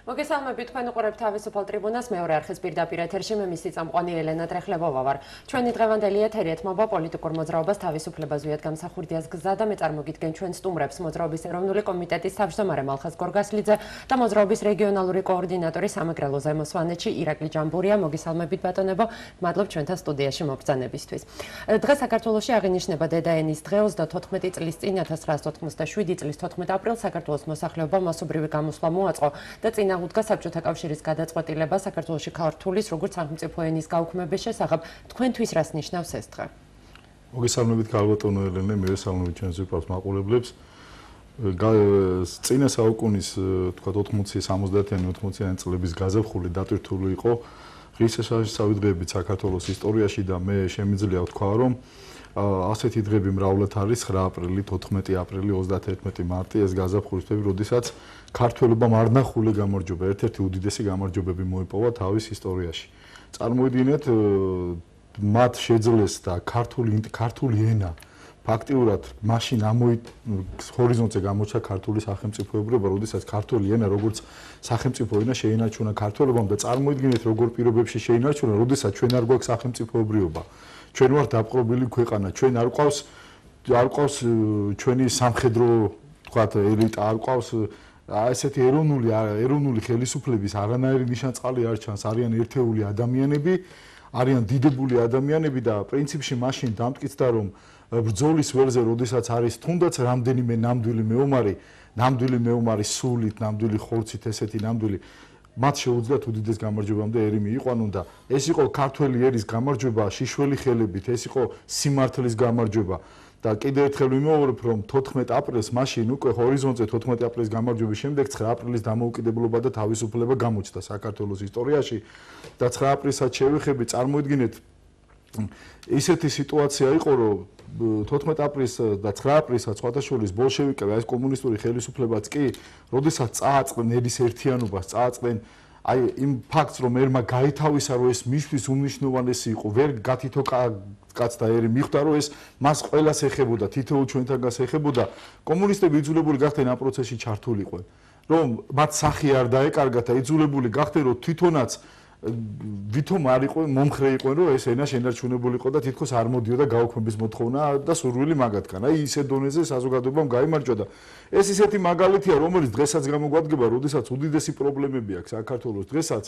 მოგესალმებით, თქვენ უყურებთ თავისუფალ ტრიბუნას, მეორე არხის პირდაპირ ეთერში მე მისი წამყვანი ელენა ტრეხლებოვა ვარ. ჩვენი დღევანდელი ეთერი ეთმობა პოლიტიკურ მოძრაობას თავისუფლება ზვიად გამსახურდიას გზა და მე წარმოგიდგენ ჩვენ სტუმრებს მოძრაობის ეროვნული კომიტეტის თავმჯდომარე მალხაზ გორგასლიძე და მოძრაობის რეგიონალური კოორდინატორი სამეგრელო ზემო სვანეთში ირაკლი ჯამბურია. მოგესალმებით ბატონებო, მადლობ ჩვენთან სტუდიაში მობრძანებისთვის. დღეს საქართველოში აღინიშნება დედაენის დღე 34 წლის წინ 1997 წლის 14 აპრილს საქართველოს მოსახლეობამ მასობრივი გამოსვლა მოაწყო და წინა უდგა საბჭოთა კავშირის გადაწყვეტილება საქართველოში ქართულის როგორც სახელმწიფო ენის გაუქმების შესახებ. თქვენთვის რას ნიშნავს ეს დღე? მოგესალმებით გალბატონო ელენე, მე ვესალმებით ჩვენს ვიფავს მაყურებლებს. წინა საუკუნის თქვა 80-70-იანი 80-იანი წლების გაზაფხული დატვირთული იყო ღირსშესანიშნავი დღეებით საქართველოს ისტორიაში და მე შემიძლია ვთქვა, რომ ასეთი დღეები მრავლად არის 9 აპრილი, 14 აპრილი, 31 მარტი ეს გაზაფხულის თვეები, როდესაც ქართველებმა არნახული გამარჯვება, ერთ-ერთი უდიდესი გამარჯვებები მოიპოვა თავის ისტორიაში. წარმოიდგინეთ, მათ შეძლეს და ქართული ენა ფაქტიურად მაშინ ჰორიზონტზე გამოჩა ქართული სახელმწიფოებრიობა, როდესაც ქართული ენა როგორც სახელმწიფო ენა შეინარჩუნა ქართველებამ და წარმოიდგინეთ როგორ პირობებში შეინარჩუნა, როდესაც ჩვენ არ გვაქვს სახელმწიფოებრიობა. ჩვენ ვართ დაპყრობილი ქვეყანა, ჩვენ არ ყავს ჩვენი სამხედრო თქვათ ელიტა, არ ყავს ესეთი ეროვნული ხელისუფლების არანაირი ნიშანწყალი არ ჩანს, არიან ერთეული ადამიანები, არიან დიდებული ადამიანები და პრინციპში მაშინ დამტკიცდა რომ ბრძოლის ველზე, როდესაც არის თუნდაც რამდენიმე ნამდვილი მეომარი სულით, ნამდვილი ხორცით, ესეთი ნამდვილი მათ შეუძლიათ უდიდეს გამარჯვებამდე ერი მიიყვანონ და ეს იყო ქართველი ერის გამარჯვება შიშველი ხელებით, ეს იყო სიმართლის გამარჯვება და კიდევ ერთხელ ვიმეორებ, რომ 14 აპრილს მაშინ უკვე ჰორიზონტზე 14 აპრილის გამარჯვების შემდეგ 9 აპრილის დამოუკიდებლობა და თავისუფლება გამოჩნდა საქართველოს ისტორიაში და 9 აპრილსაც შევეხები, წარმოიდგინეთ ისეთი სიტუაცია იყო, რომ 14 აპრილს და 9 აპრილსაც სხვადასხვის ბოლშევიკები, ეს კომუნისტური ხელისუფლებაც კი, როდესაც წააწყდნენ ერის ერთიანობას, წააწყდნენ აი იმ ფაქტს, რომ ერმა გაითავისა, რომ ეს მისთვის უმნიშვნელოვანესი იყო, ვერ გათითო კაცთა ერი მიხვდა, რომ ეს მას ყველას ეხებოდა, თითოეულ ჩვენთანგანს ეხებოდა, კომუნისტები იძულებული გახდნენ ამ პროცესში ჩართულიყვნენ, რომ მათ სახე არ დაეკარგათ და იძულებული გახდნენ, რომ თვითონაც ვითომ არ იყო მომხრე იყვნენ, რომ ეს ენა შენარჩუნებულიყო და თითქოს არ მოდიოდა გაუქმების მოთხოვნა და სურვილი მაგათგან. აი ისე დონეზე საზოგადოებამ გაიმარჯვა და ეს ისეთი მაგალითია, რომელიც დღესაც გამოგვადგება, როდესაც უდიდესი პრობლემები აქვს საქართველოს დღესაც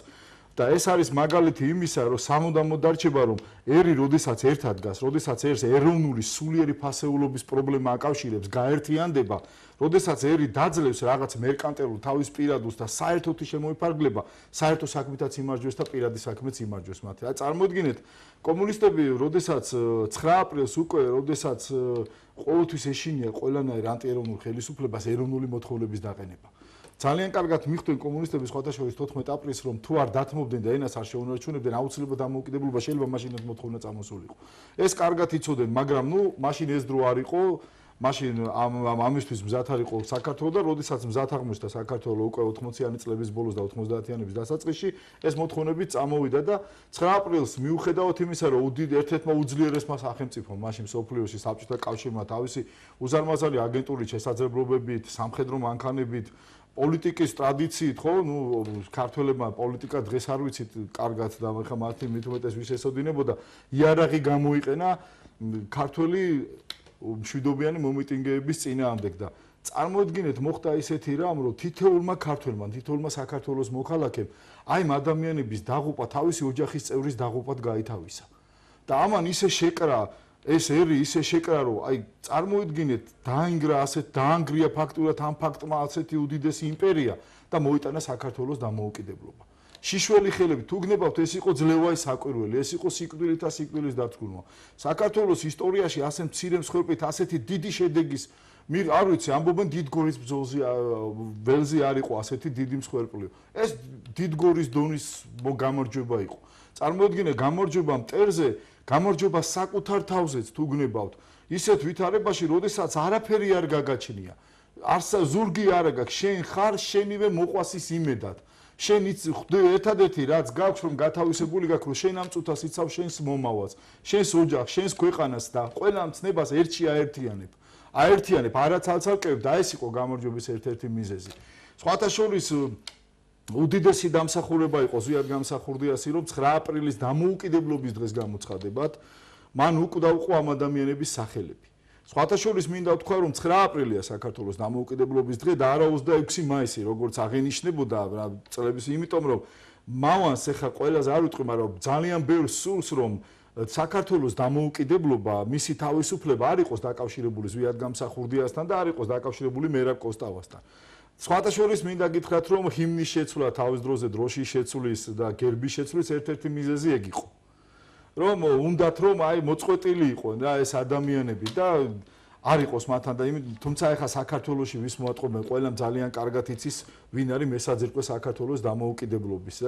და ეს არის მაგალითი იმისა, რომ სამუდამოდ დარჩება, რომ ერი როდესაც ერთად დგას, როდესაც ერს ეროვნული სულიერი ფასეულობის პრობლემა აკავშირებს, გაერთიანდება, როდესაც ერი დაძლევს რაღაც მერკანტილურ თავის პირადულს და საერთოთი შემოიფარგლება, საერთო საქმითაც იმარჯვეს და პირადი საქმეც იმარჯვეს მათი. აი წარმოიდგინეთ, კომუნისტები როდესაც 9 აპრილს უკვე, როდესაც ყოველთვის ეშინია ყველანაირ ანტიეროვნულ ხელისუფლებას ეროვნული მოთხოვნების დაყენება. ძალიან კარგად მიხვდნენ კომუნისტები სხვადასხვის 14 აპრილს, რომ თუ არ დათმობდნენ და ენას არ შეუნარჩუნებდნენ, აუცილებლად დამოუკიდებლობა შეიძლება მაშინაც მოთხოვნა წამოსულიყო. ეს კარგად იცოდნენ, მაგრამ მაშინ ეს დრო არ იყო, მაშინ ამისთვის მზად არ იყო საქართველო და როდესაც მზად აღმოჩნდა საქართველო უკვე 80-იანი წლების ბოლოს და 90-იანების დასაწყისში, ეს მოთხოვნები წამოვიდა და 9 აპრილს მიუხედავად იმისა, რომ ერთ-ერთმა უძლიერესმა სახელმწიფომ მაშინ მსოფლიოში საბჭოთა კავშირმა თავისი უზარმაზარი აგენტურით, შესაძლებლობებით, სამხედრო მანქანებით პოლიტიკის ტრადიციით, ხო, ქართველებმა პოლიტიკა დღეს არ ვიცით კარგად და ხა მათი მithumetes ვის ესოდინებოდა, იარაღი გამოიყენა ქართველი მშვიდობიანი მომიტინგეების წინააღმდეგ და წარმოიდგინეთ, მოხდა ისეთი რამ, რომ თითოეულმა ქართველმა, თითოეულმა საქართველოს მოქალაქემ აი ამ ადამიანების დაღუპვა თავისი ოჯახის წევრის დაღუპვად გაითავისა. და ამან ისე შეკრა ეს ერი ისე შეკრა, რომ აი წარმოიდგინეთ, დაანგრია ფაქტურად ამ ფაქტმა ასეთი უდიდესი იმპერია და მოიტანა საქართველოს დამოუკიდებლობა. შიშველი ხელები თუ გნებავთ, ეს იყო ძლევაი საკვირველი, ეს იყო სიკვდილით და სიკვდილის დაცულმა. საქართველოს ისტორიაში ასე მცირე მსხვერპლით, ასეთი დიდი შედეგის არ ვიცი, ამბობენ დიდგორის ბრძოლზე ველზე არ იყო ასეთი დიდი მსხვერპლი. ეს დიდგორის დონის გამარჯვება იყო. წარმოიდგინე გამარჯვება მტერზე, გამარჯვება საკუთარ თავზეც თუ გნებავთ. ისეთ ვითარებაში, როდესაც არაფერი არ გაგაჩნია. ზურგი არ გაქვს, შენ ხარ შენივე მოყვასის იმედად. შენ ერთადერთი რაც გაქვს, რომ გათავისებული გაქვს, რომ შენ ამ წუთას იცავ შენს მომავალს, შენს ოჯახს, შენს ქვეყანას და ყველა მცნებას ერთში აერთიანებ, არა ცალ-ცალკე და ეს იყო გამარჯვების ერთ-ერთი მიზეზი. სხვათა შორის უდიდესი დამსახურება იყო ზვიად გამსახურდიასი, რომ 9 აპრილის დამოუკიდებლობის დღეს გამოცხადებათ, მან უკდავყო ამ ადამიანების სახელები. სხვათა შორის მინდა ვთქვა, რომ 9 აპრილია საქართველოს დამოუკიდებლობის დღე და არა 26 მაისი, როგორც აღენიშნებოდა წლების, იმიტომ რომ მავანს ეხა ყველაზე არ ვიტყვი, მაგრამ ძალიან ბევრს სურს, რომ საქართველოს დამოუკიდებლობა, მისი თავისუფლება არ იყოს დაკავშირებული ზვიად გამსახურდიასთან და არ იყოს დაკავშირებული მერაბ კოსტავასთან. სხვათა შორის მინდა გითხრათ, რომ ჰიმნის შეცვლა თავის დროზე დროშის შეცვლის და გერბის შეცვლის ერთ-ერთი მიზეზი ეგ იყო. რომ უნდათ რომ აი მოწყვეტილი იყვნენ რა ეს ადამიანები და არ იყოს მათთან და თუმცა ეხა საქართველოში ვის მოატყობენ ყველამ ძალიან კარგად იცის ვინ არის მესაძირკვე საქართველოს დამოუკიდებლობის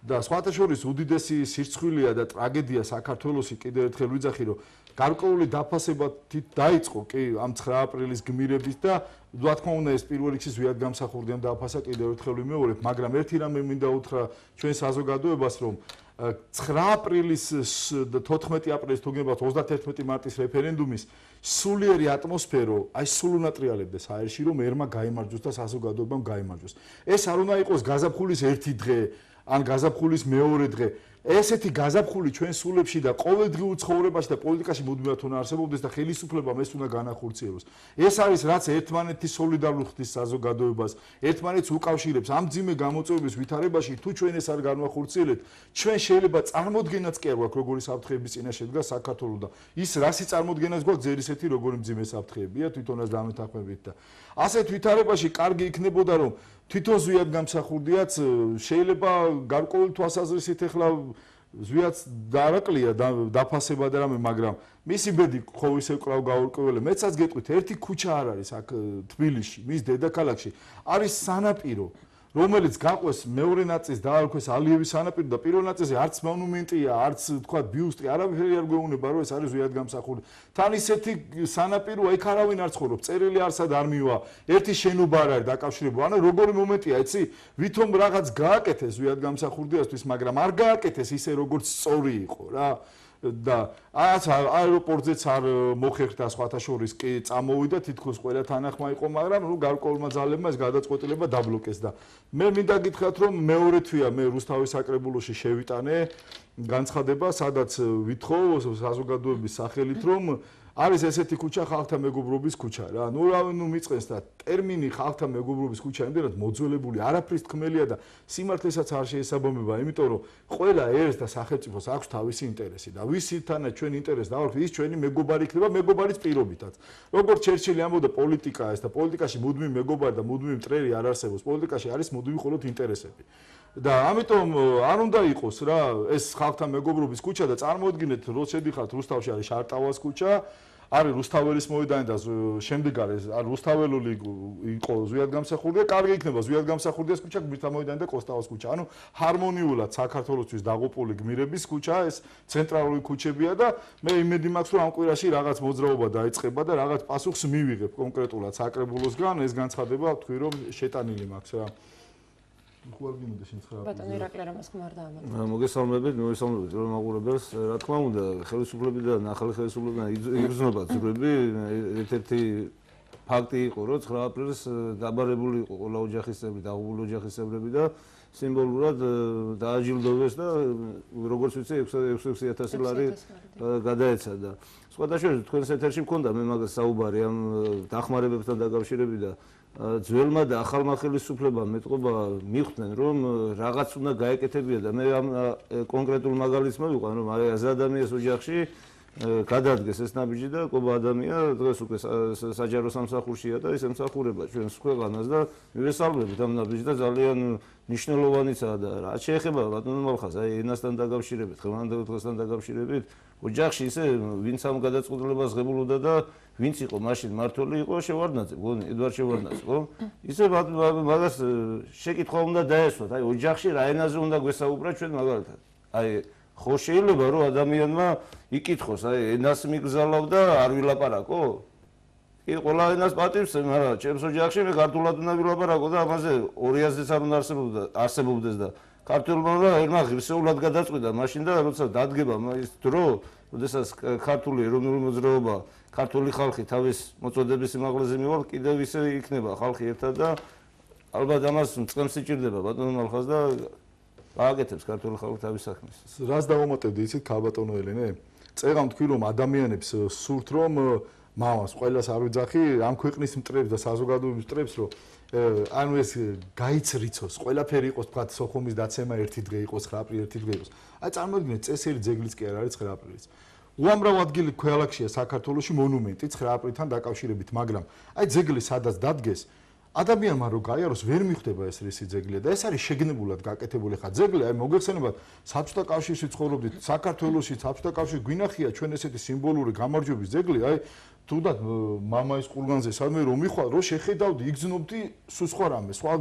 და სხვათა შორის უდიდესი სირცხვილია და ტრაგედია საქართველოსი კიდევ ერთხელ ვიძახი რომ გარკვეული დაფასება დაიწყო კი ამ 9 აპრილის გმირების და რა თქმა უნდა ეს პირველ რიგში ზვიად გამსახურდიამ დააფასა კიდევ ერთხელ ვიმეორებ მაგრამ ერთი რამე მინდა უთხრა ჩვენ საზოგადოებას რომ 9 აპრილის და 14 აპრილის თუ გინებათ 31 მარტის რეფერენდუმის სულიერი ატმოსფერო აი სულ უნდა ტრიალებდეს აერში რომ ერმა გაიმარჯვოს და საზოგადოებამ გაიმარჯვოს ეს არ უნდა იყოს გაზაფხულის ერთი დღე ან გაზაფხულის მეორე დღე ესეთი გაზაფხული ჩვენ სულებში და ყოველდღიურ ცხოვრებაში და პოლიტიკაში მუდმივად უნდა არსებობდეს და ხელისუფლებამ ეს უნდა განახორციელოს. ეს არის რაც ერთმანეთის სოლიდარული ხდის საზოგადოებას, ერთმანეთს უკავშირებს ამ ძიმე გამოწვევების ვითარებაში თუ ჩვენ ეს არ განვახორციელებთ, ჩვენ შეიძლება წარმოდგენაც კი არ გვაქვს როგორი საფრთხეების წინაშე დგას საქართველო და ის რასი წარმოდგენაც გვაქვს ძერისეთი როგორი მძიმე საფრთხეებია თვითონაც დამეთანხმებით და ასეთ ვითარებაში კარგი იქნებოდა რომ თვითონ ზვიად გამსახურდიაც შეიძლება გარკვეული თვალსაზრისით ეხლა ზვიაც დაარაკლია დაფასება და რამე მაგრამ მისი ბედი ხო ისე კვლავ გაურკვეველი მეცაც გეტყვით ერთი ქუჩა არ არის აქ თბილისში მის დედაქალაქში არის სანაპირო რომელიც გაყვეს მეორე ნაწილს დაარქვეს ალიევის სანაპირო და პირველ ნაწილზე არც მონუმენტია არც თქვა ბიუსტი არავითარი არ გვეუბნება რომ ეს არის ზვიად გამსახურდი თან ისეთი სანაპიროა იქ არავინ არ ცხოვრობს წერილი არსად არ მივა ერთი შენობა არ არის დაკავშირებული ანუ როგორი მომენტია იცი ვითომ რაღაც გააკეთეს ზვიად გამსახურდიასთვის მაგრამ არ გააკეთეს ისე როგორც სწორი იყო რა და აეროპორტზეც არ მოხერხდა სხვათა შორის კი წამოვიდა თითქოს ყველა თანახმა იყო მაგრამ ნუ გარკვეულმა ძალებმა ეს გადაწყვეტილება დაბლოკეს და მე მინდა გითხრათ რომ მეორე თვია მე რუსთავის საკრებულოში შევიტანე განცხადება სადაც ვითხოვ საზოგადოების სახელით რომ არის ესეთი ქუჩა ხალხთა მეგობრობის ქუჩა რა ნუ რა ნუ მიწყენს და ტერმინი ხალხთა მეგობრობის ქუჩა იმდენად მოძველებული არაფრის თქმელია და სიმართლესაც არ შეესაბამება იმიტომ რომ ყველა ერს და სახელმწიფოს აქვს თავისი ინტერესი და ვისთანაც ჩვენ ინტერესს დავარქვით ის ჩვენი მეგობარი იქნება მეგობარის პირობითაც როგორც ჩერჩილი ამბობდა პოლიტიკაა ეს და პოლიტიკაში მუდმივი მეგობარი და მუდმივი მტრელი არ არსებობს პოლიტიკაში არის მუდმივი მხოლოდ ინტერესები და ამიტომ არ უნდა იყოს რა ეს ხალხთა მეგობრობის ქუჩა და წარმოიდგინეთ რომ შედიხართ რუსთავში არის შარტავას ქუჩა არის რუსთაველის მოედანი და შემდეგ არის რუსთაველული იყო ზვიად გამსახურდია კარგი იქნება ზვიად გამსახურდიას ქუჩა გმირთა მოედანი და კოსტავას ქუჩა ანუ ჰარმონიულად საქართველოსთვის დაღუპული გმირების ქუჩა ეს ცენტრალური ქუჩებია და მე იმედი მაქვს რომ ამ კვირაში რაღაც მოძრაობა დაიწყება და რაღაც პასუხს მივიღებ კონკრეტულად საკრებულოსგან ეს განცხადება ვთქვი რომ შეტანილი მაქვს რა ბატონო ირაკლი რამას ხმარდა ამათ მოგესალმებით რომ მაყურებელს რა თქმა უნდა ხელისუფლებიდან ახალი ხელისუფლებიდან იგრძნობა ძვრები ერთ-ერთი ფაქტი იყო რომ 9 აპრილს დაბარებული იყო ყველა ოჯახის წევრი დაღუპული ოჯახის წევრები და სიმბოლურად დააჯილდოვეს და როგორც ვიცი 60000 ლარი გადაეცა და სხვათა შორის თქვენს ეთერში მქონდა მე მაგას საუბარი ამ დახმარებებთან დაკავშირებით და ძველმა და ახალმა ხელისუფლებამ მეტყობა მიხვდნენ რომ რაღაც უნდა გაეკეთებია და მე ამ კონკრეტულ მაგალითს მოვიყვან რომ ეს ადამიანის ოჯახში გადადგეს ეს ნაბიჯი და ყობა ადამია დღეს უკვე საჯარო სამსახურშია და ის ემსახურება ჩვენს ქვეყანას და მივესალმებით ამ ნაბიჯს და ძალიან მნიშვნელოვანიცაა და რაც შეეხება ბატონო მალხას აი ენასთან დაკავშირებით ხელმანდელ დღესთან დაკავშირებით ოჯახში ისე ვინც ამ გადაწყვეტილებას ღებულობდა და ვინც იყო მაშინ მართველი იყო შევარდნაძე გონი ედვარდ შევარდნაძე ხო ისე მაგას შეკითხვა უნდა დაესვათ აი ოჯახში რა ენაზე უნდა გვესაუბრა ჩვენ მაგალითად აი ხო შეიძლება რომ ადამიანმა იკითხოს აი ენას მიგზალავ და არ ვილაპარაკო კი ყველა ენას პატივს მაგრამ ჩემს ოჯახში მე ქართულად უნდა ვილაპარაკო და ამაზე 200-ს არ უნდა არსებობდეს და ქართულმა ერმა ღირსეულად გადაწყვიტა მაშინ და როცა დადგება ის დრო როდესაც ქართული ეროვნული მოძრაობა ქართული ხალხი თავის მოწოდების სიმაღლეზე მივალ კიდევ ისე იქნება ხალხი ერთად და ალბათ ამას მწყემს სიჭირდება ბატონო ხალხს და გააკეთებს ქართული ხალხი თავის საქმეს. რას დავამატებდი იცით ქალბატონო ელენე? წეღამ თქვი რომ ადამიანებს სურთ რომ მამას ყველას არ ვიძახი ამ ქვეყნის მტრებს და საზოგადოების მტრებს რომ ანუ ეს გაიცრიცოს ყველაფერი იყოს თქვა სოხუმის დაცემა ერთი დღე იყოს 9 აპრილი ერთი დღე იყოს. აი წარმოგიდგენთ წესიერი ძეგლიც კი არ არის 9 აპრილიც. უამრავ ადგილი ქალაქშია საქართველოში მონუმენტი 9 აპრილთან დაკავშირებით, მაგრამ აი ძეგლი სადაც დადგეს ადამიანმა რო გაიაროს ვერ მიხვდება ეს რისი ძეგლია და ეს არის შეგნებულად გაკეთებული. ხა ძეგლი აი მოგეხსენებათ საბჭოთა კავშირში ცხოვრობდით საქართველოში საბჭოთა კავშირი გვინახია ჩვენ ესეთი სიმბოლური გამარჯვების ძეგლი აი თუნდაც მამაის ყურგანზე სადმე რომ მიხვალ რომ შეხედავდი იგზნობდი სულ სხვა რამე სხვა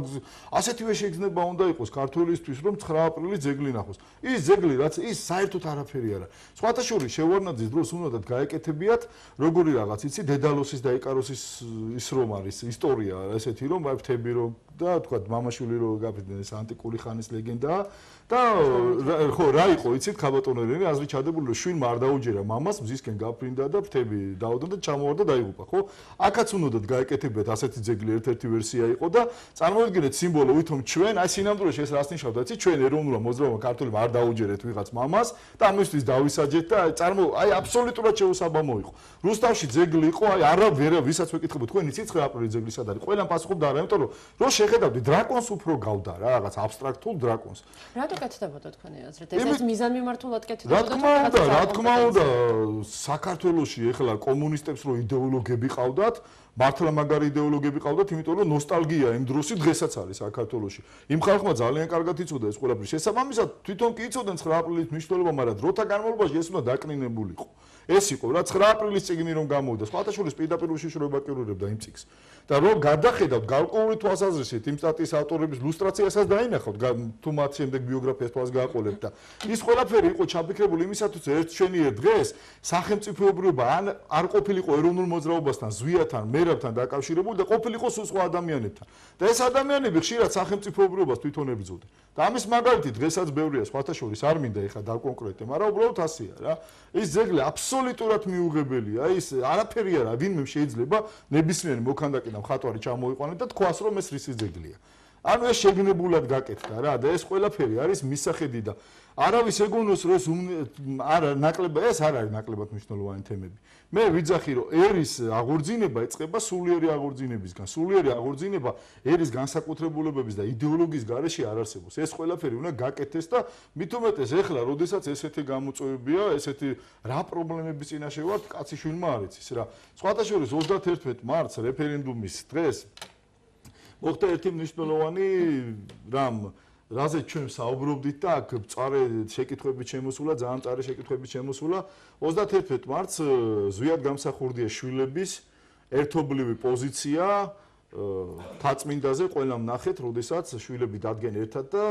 ასეთივე შეგრძნება უნდა იყოს ქართველისთვის რომ 9 აპრილის ძეგლი ნახოს ის ძეგლი რაც ის საერთოდ არაფერი არა სხვათა შორის შევარნაძის დროს უნდათ გაეკეთებიათ როგორი რაღაც იცი დედალოსის და იკაროსის ის რომ არის ისტორია ესეთი რომ აი ფრთები რომ და თქვა მამაშვილი რო გაფრინდნენ ეს ანტიკური ხანის ლეგენდაა და ხო რა იყო იცით ქალბატონელები აზრი ჩადებული რომ შვილმა არ დაუჯერა მამას მზისკენ გაფრინდა და ფრთები დაუდო და ჩამოვარდა და დაიღუპა ხო აქაც უნდათ გაეკეთებიათ ასეთი ძეგლი ერთ-ერთი ვერსია იყო და წარმოიდგინეთ სიმბოლო ვითომ ჩვენ აი სინამდვილეში ეს რას ნიშნავდა იცით ჩვენ ეროვნულმა მოძრაობამ ქართულმა არ დაუჯერეთ ვიღაც მამას და ამისთვის დავისაჯეთ და აი აბსოლუტურად შეუსაბამო იყო რუსთავში ძეგლი იყო აი არა ვერა ვისაც ვეკითხებოდ თქვენ იცით 9 აპრილის ძეგლი სად არის ყველამ პასუხობდა არა იმიტომ რომ შეხედავდი დრაკონს უფრო გავდა რა რაღაც აბსტრაქტულ დრაკონს რატო კეთდებოდა თქვენი აზრით ეს მიზანმიმართულად რა კეთდებოდა თქმა უნდა საქართველოში ეხლა კომუნისტებს რო იდეოლოგები ყავდათ მართლა მაგარი იდეოლოგები ყავდათ იმიტომ რომ ნოსტალგია იმ დროსი დღესაც არის საქართველოში იმ ხალხმა ძალიან კარგად იცოდა ეს ყველაფერი შესაბამისად თვითონ კი იცოდნენ 9 აპრილის მნიშვნელობა მაგრამ დროთა განმავლობაში ეს უნდა დაკნინებულიყო ეს იყო რა 9 აპრილის წიგნი რომ გამოვიდა სხვათა შორის პირდაპირ უშიშროება კირულებდა იმ წიგნს და რომ გადახედავთ გარკვეული თვალსაზრისით იმ სტატიის ავტორების ლუსტრაციასაც დაინახავთ თუ მათ შემდეგ ბიოგრაფიას თვალს გააყოლებთ და ის ყველაფერი იყო ჩაფიქრებული იმისათვის ერთ შენიერ დღეს სახელმწიფოებრიობა ან არ ყოფილიყო ეროვნულ მოძრაობასთან ზვიათან მერაბთან დაკავშირებული და ყოფილიყო სულ სხვა ადამიანებთან და ეს ადამიანები ხშირად სახელმწიფოებრიობას თვითონ ებრძოდნენ და ამის მაგალითი დღესაც ბევრია სხვათა შორის არ მინდა ეხლა დავკონკრეტე მაგრამ უბრალოდ ასეა რა ის ძეგლი აბსოლუტურად მიუღებელია ის არაფერი არა ვინმე შეიძლება ნებისმიერი მოქანდაკე და მხატვარი ჩამოიყვანეთ და თქვას რომ ეს რისი ძეგლია ანუ ეს შეგნებულად გაკეთდა რა და ეს ყველაფერი არის მისახედი და არავის ეგონოს რომ არა ნაკლებად ეს არ არის ნაკლებად მნიშვნელოვანი თემები მე ვიძახი რომ ერის აღორძინება ეწყება სულიერი აღორძინებისგან სულიერი აღორძინება ერის განსაკუთრებულებების და იდეოლოგიის გარეშე არ არსებობს ეს ყველაფერი უნდა გაკეთდეს და მით უმეტეს ეხლა როდესაც ესეთი გამოწვევებია ესეთი რა პრობლემების წინაშე ვართ კაცი შვილმა არ იცის რა სხვათა შორის 31 მარტს რეფერენდუმის დღეს მოხდა ერთი მნიშვნელოვანი რამ რაზე ჩვენ საუბრობდით და აქ მწარე შეკითხვებით შემოსულა ძალიან მწარე შეკითხვებით შემოსულა 31 მარტს ზვიად გამსახურდია შვილების ერთობლივი პოზიცია თაწმინდაზე ყველამ ნახეთ როდესაც შვილები დადგენ ერთად და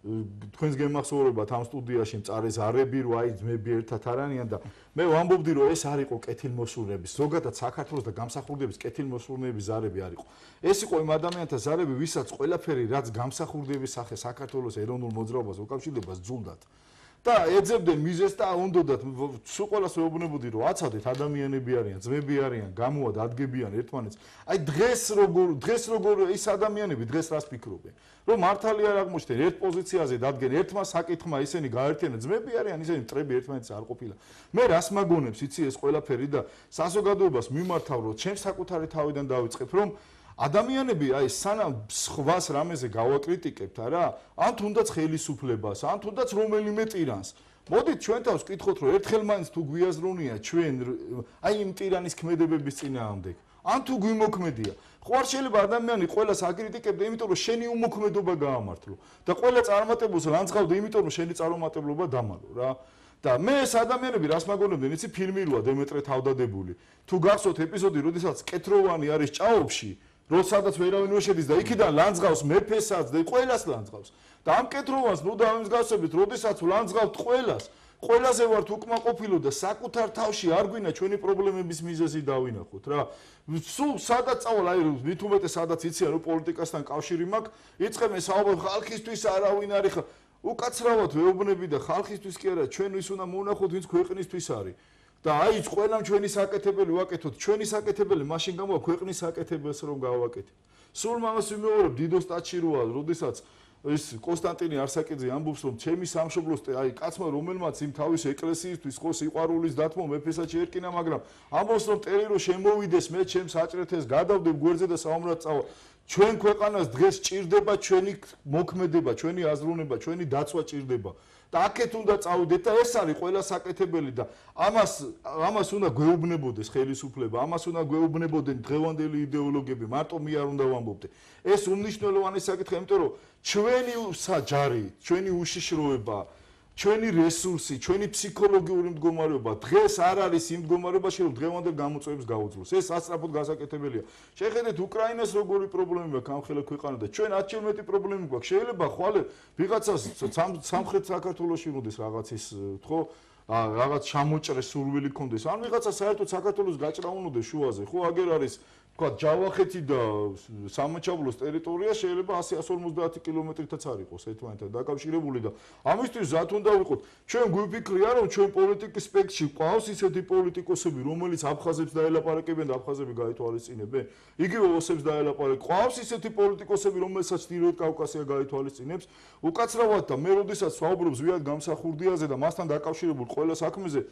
თქვენს გემახსოვრებათ ამ სტუდიაში მწარე ზარები რო აი ძმები ერთად არანიან და მე ვამბობდი რომ ეს არ იყო კეთილმოსურნეების ზოგადად საქართველოს და გამსახურდების კეთილმოსურნეების ზარები არ იყო ეს იყო იმ ადამიანთა ზარები ვისაც ყველაფერი რაც გამსახურდების სახე საქართველოს ეროვნულ მოძრაობას უკავშირდება სძულდათ და ეძებდნენ მიზეს და უნდათ სულ ყველას ვეუბნებოდი რომ აცადეთ ადამიანები არიან ძმები არიან გამოვა დადგებიან ერთმანეთს აი დღეს როგორ ის ადამიანები დღეს რას ფიქრობენ რომ მართალი არ აღმოჩნდნენ ერთ პოზიციაზე დადგენ ერთმა საკითხმა ისინი გაერთიანა ძმები არიან ისინი მტრები ერთმანეთს არ ყოფილა მე რას მაგონებს იცი ეს ყველაფერი და საზოგადოებას მიმართავ რომ ჩემს საკუთარი თავიდან დავიწყებ რომ ადამიანები აი სანამ სხვას რამეზე გავაკრიტიკებთ არა ან თუნდაც ხელისუფლებას ან თუნდაც რომელიმე ტირანს მოდით ჩვენ თავს ვკითხოთ რომ ერთხელ-მაინც თუ გვიაზრუნია ჩვენ აი იმ ტირანის ქმედებების წინააღმდეგ ან თუ გვიმოქმედია ხო არ შეიძლება ადამიანი ყველას აკრიტიკებდა იმიტომ რომ შენი უმოქმედობა გაამართლო და ყველა წარმატებულს ლანძღავდა იმიტომ რომ შენი წარუმატებლობა დამალო რა და მე ეს ადამიანები რას მაგონებდნენ იცი ფილმი როა დემეტრე თავდადებული თუ გახსოვთ ეპიზოდი როდესაც კეთროვანი არის ჭაობში როდესაც ვერავინ ვერ შედის და იქიდან ლანძღავს მეფესაც და ყველას ლანძღავს და ამ კეთროვანს ნუ დავიმსგავსებით როდესაც ლანძღავთ ყველაზე ვართ უკმაყოფილო და საკუთარ თავში არ გვინა ჩვენი პრობლემების მიზეზი დავინახოთ რა სულ სადაც წავალ აი მით უმეტეს სადაც იციან რომ პოლიტიკასთან კავშირი მაქვს იწყებენ საუბარ ხალხისთვის არავინ არის უკაცრავად ვეუბნები და ხალხისთვის კი არა ჩვენ ვის უნდა მოვნახოთ ვინც ქვეყნისთვის არის და აი ყველამ ჩვენი საკეთებელი ვაკეთოთ ჩვენი საკეთებელი მაშინ გამოვა ქვეყნის საკეთებელს რომ გავაკეთებთ სულ მაგას ვიმეორებ დიდო სტატში როა, როდესაც ეს კონსტანტინე არსაკიძე ამბობს რომ ჩემი სამშობლოს აი კაცმა რომელმაც იმ თავის ეკლესიისთვის ხო სიყვარულის დათმო მეფესაც შეერკინა მაგრამ ამბობს რომ ტერი რო შემოვიდეს მე ჩემს აჭრეთეს გადავდებ გვერდზე და საომრად წავა ჩვენ ქვეყანას დღეს ჭირდება ჩვენი მოქმედება ჩვენი აზროვნება ჩვენი დაცვა ჭირდება და აქეთ უნდა წავიდეთ და ეს არის ყველა საკეთებელი და ამას უნდა გვეუბნებოდეს ხელისუფლება ამას უნდა გვეუბნებოდნენ დღევანდელი იდეოლოგები მარტო მე არ უნდა ვამბობდე ეს უმნიშვნელოვანესი საკითხია იმიტომ რომ ჩვენი საჯარი ჩვენი უშიშროება ჩვენი რესურსი ჩვენი ფსიქოლოგიური მდგომარეობა დღეს არ არის იმ მდგომარეობაში რომ დღევანდელ გამოწვევებს გაუძლოს ეს ასწრაფოდ გასაკეთებელია შეხედეთ უკრაინას როგორი პრობლემები აქვს ამ ხელა ქვეყანა და ჩვენ 10 მეტი პრობლემები გვაქვს შეიძლება ხვალე ვიღაცას სამხრეთ საქართველოში როდეს რაღაცის ხო რაღაც ჩამოჭრეს სურვილი ქონდეს ან ვიღაცა საერთოდ საქართველოს გაჭრა უნოდეს შუაზე ხო აგერ არის თქვა ჯავახეთი და სამაჩაბლოს ტერიტორია შეიძლება 100-150 კილომეტრითაც არ იყოს ერთმანეთთან დაკავშირებული და ამისთვის ზათ უნდა ვიყოთ ჩვენ გვიფიქრია რომ ჩვენ პოლიტიკის სპექტრში ყავს ისეთი პოლიტიკოსები რომელიც აფხაზებს დაელაპარაკებენ და აფხაზები გაითვალისწინებენ იგივე ოსებს დაელაპარაკებენ ყავს ისეთი პოლიტიკოსები რომელსაც ჩრდილოეთ კავკასია გაითვალისწინებს უკაცრავად და მე როდესაც ვაუბრობ ზვიად გამსახურდიაზე და მასთან დაკავშირებულ ყველა საქმეზე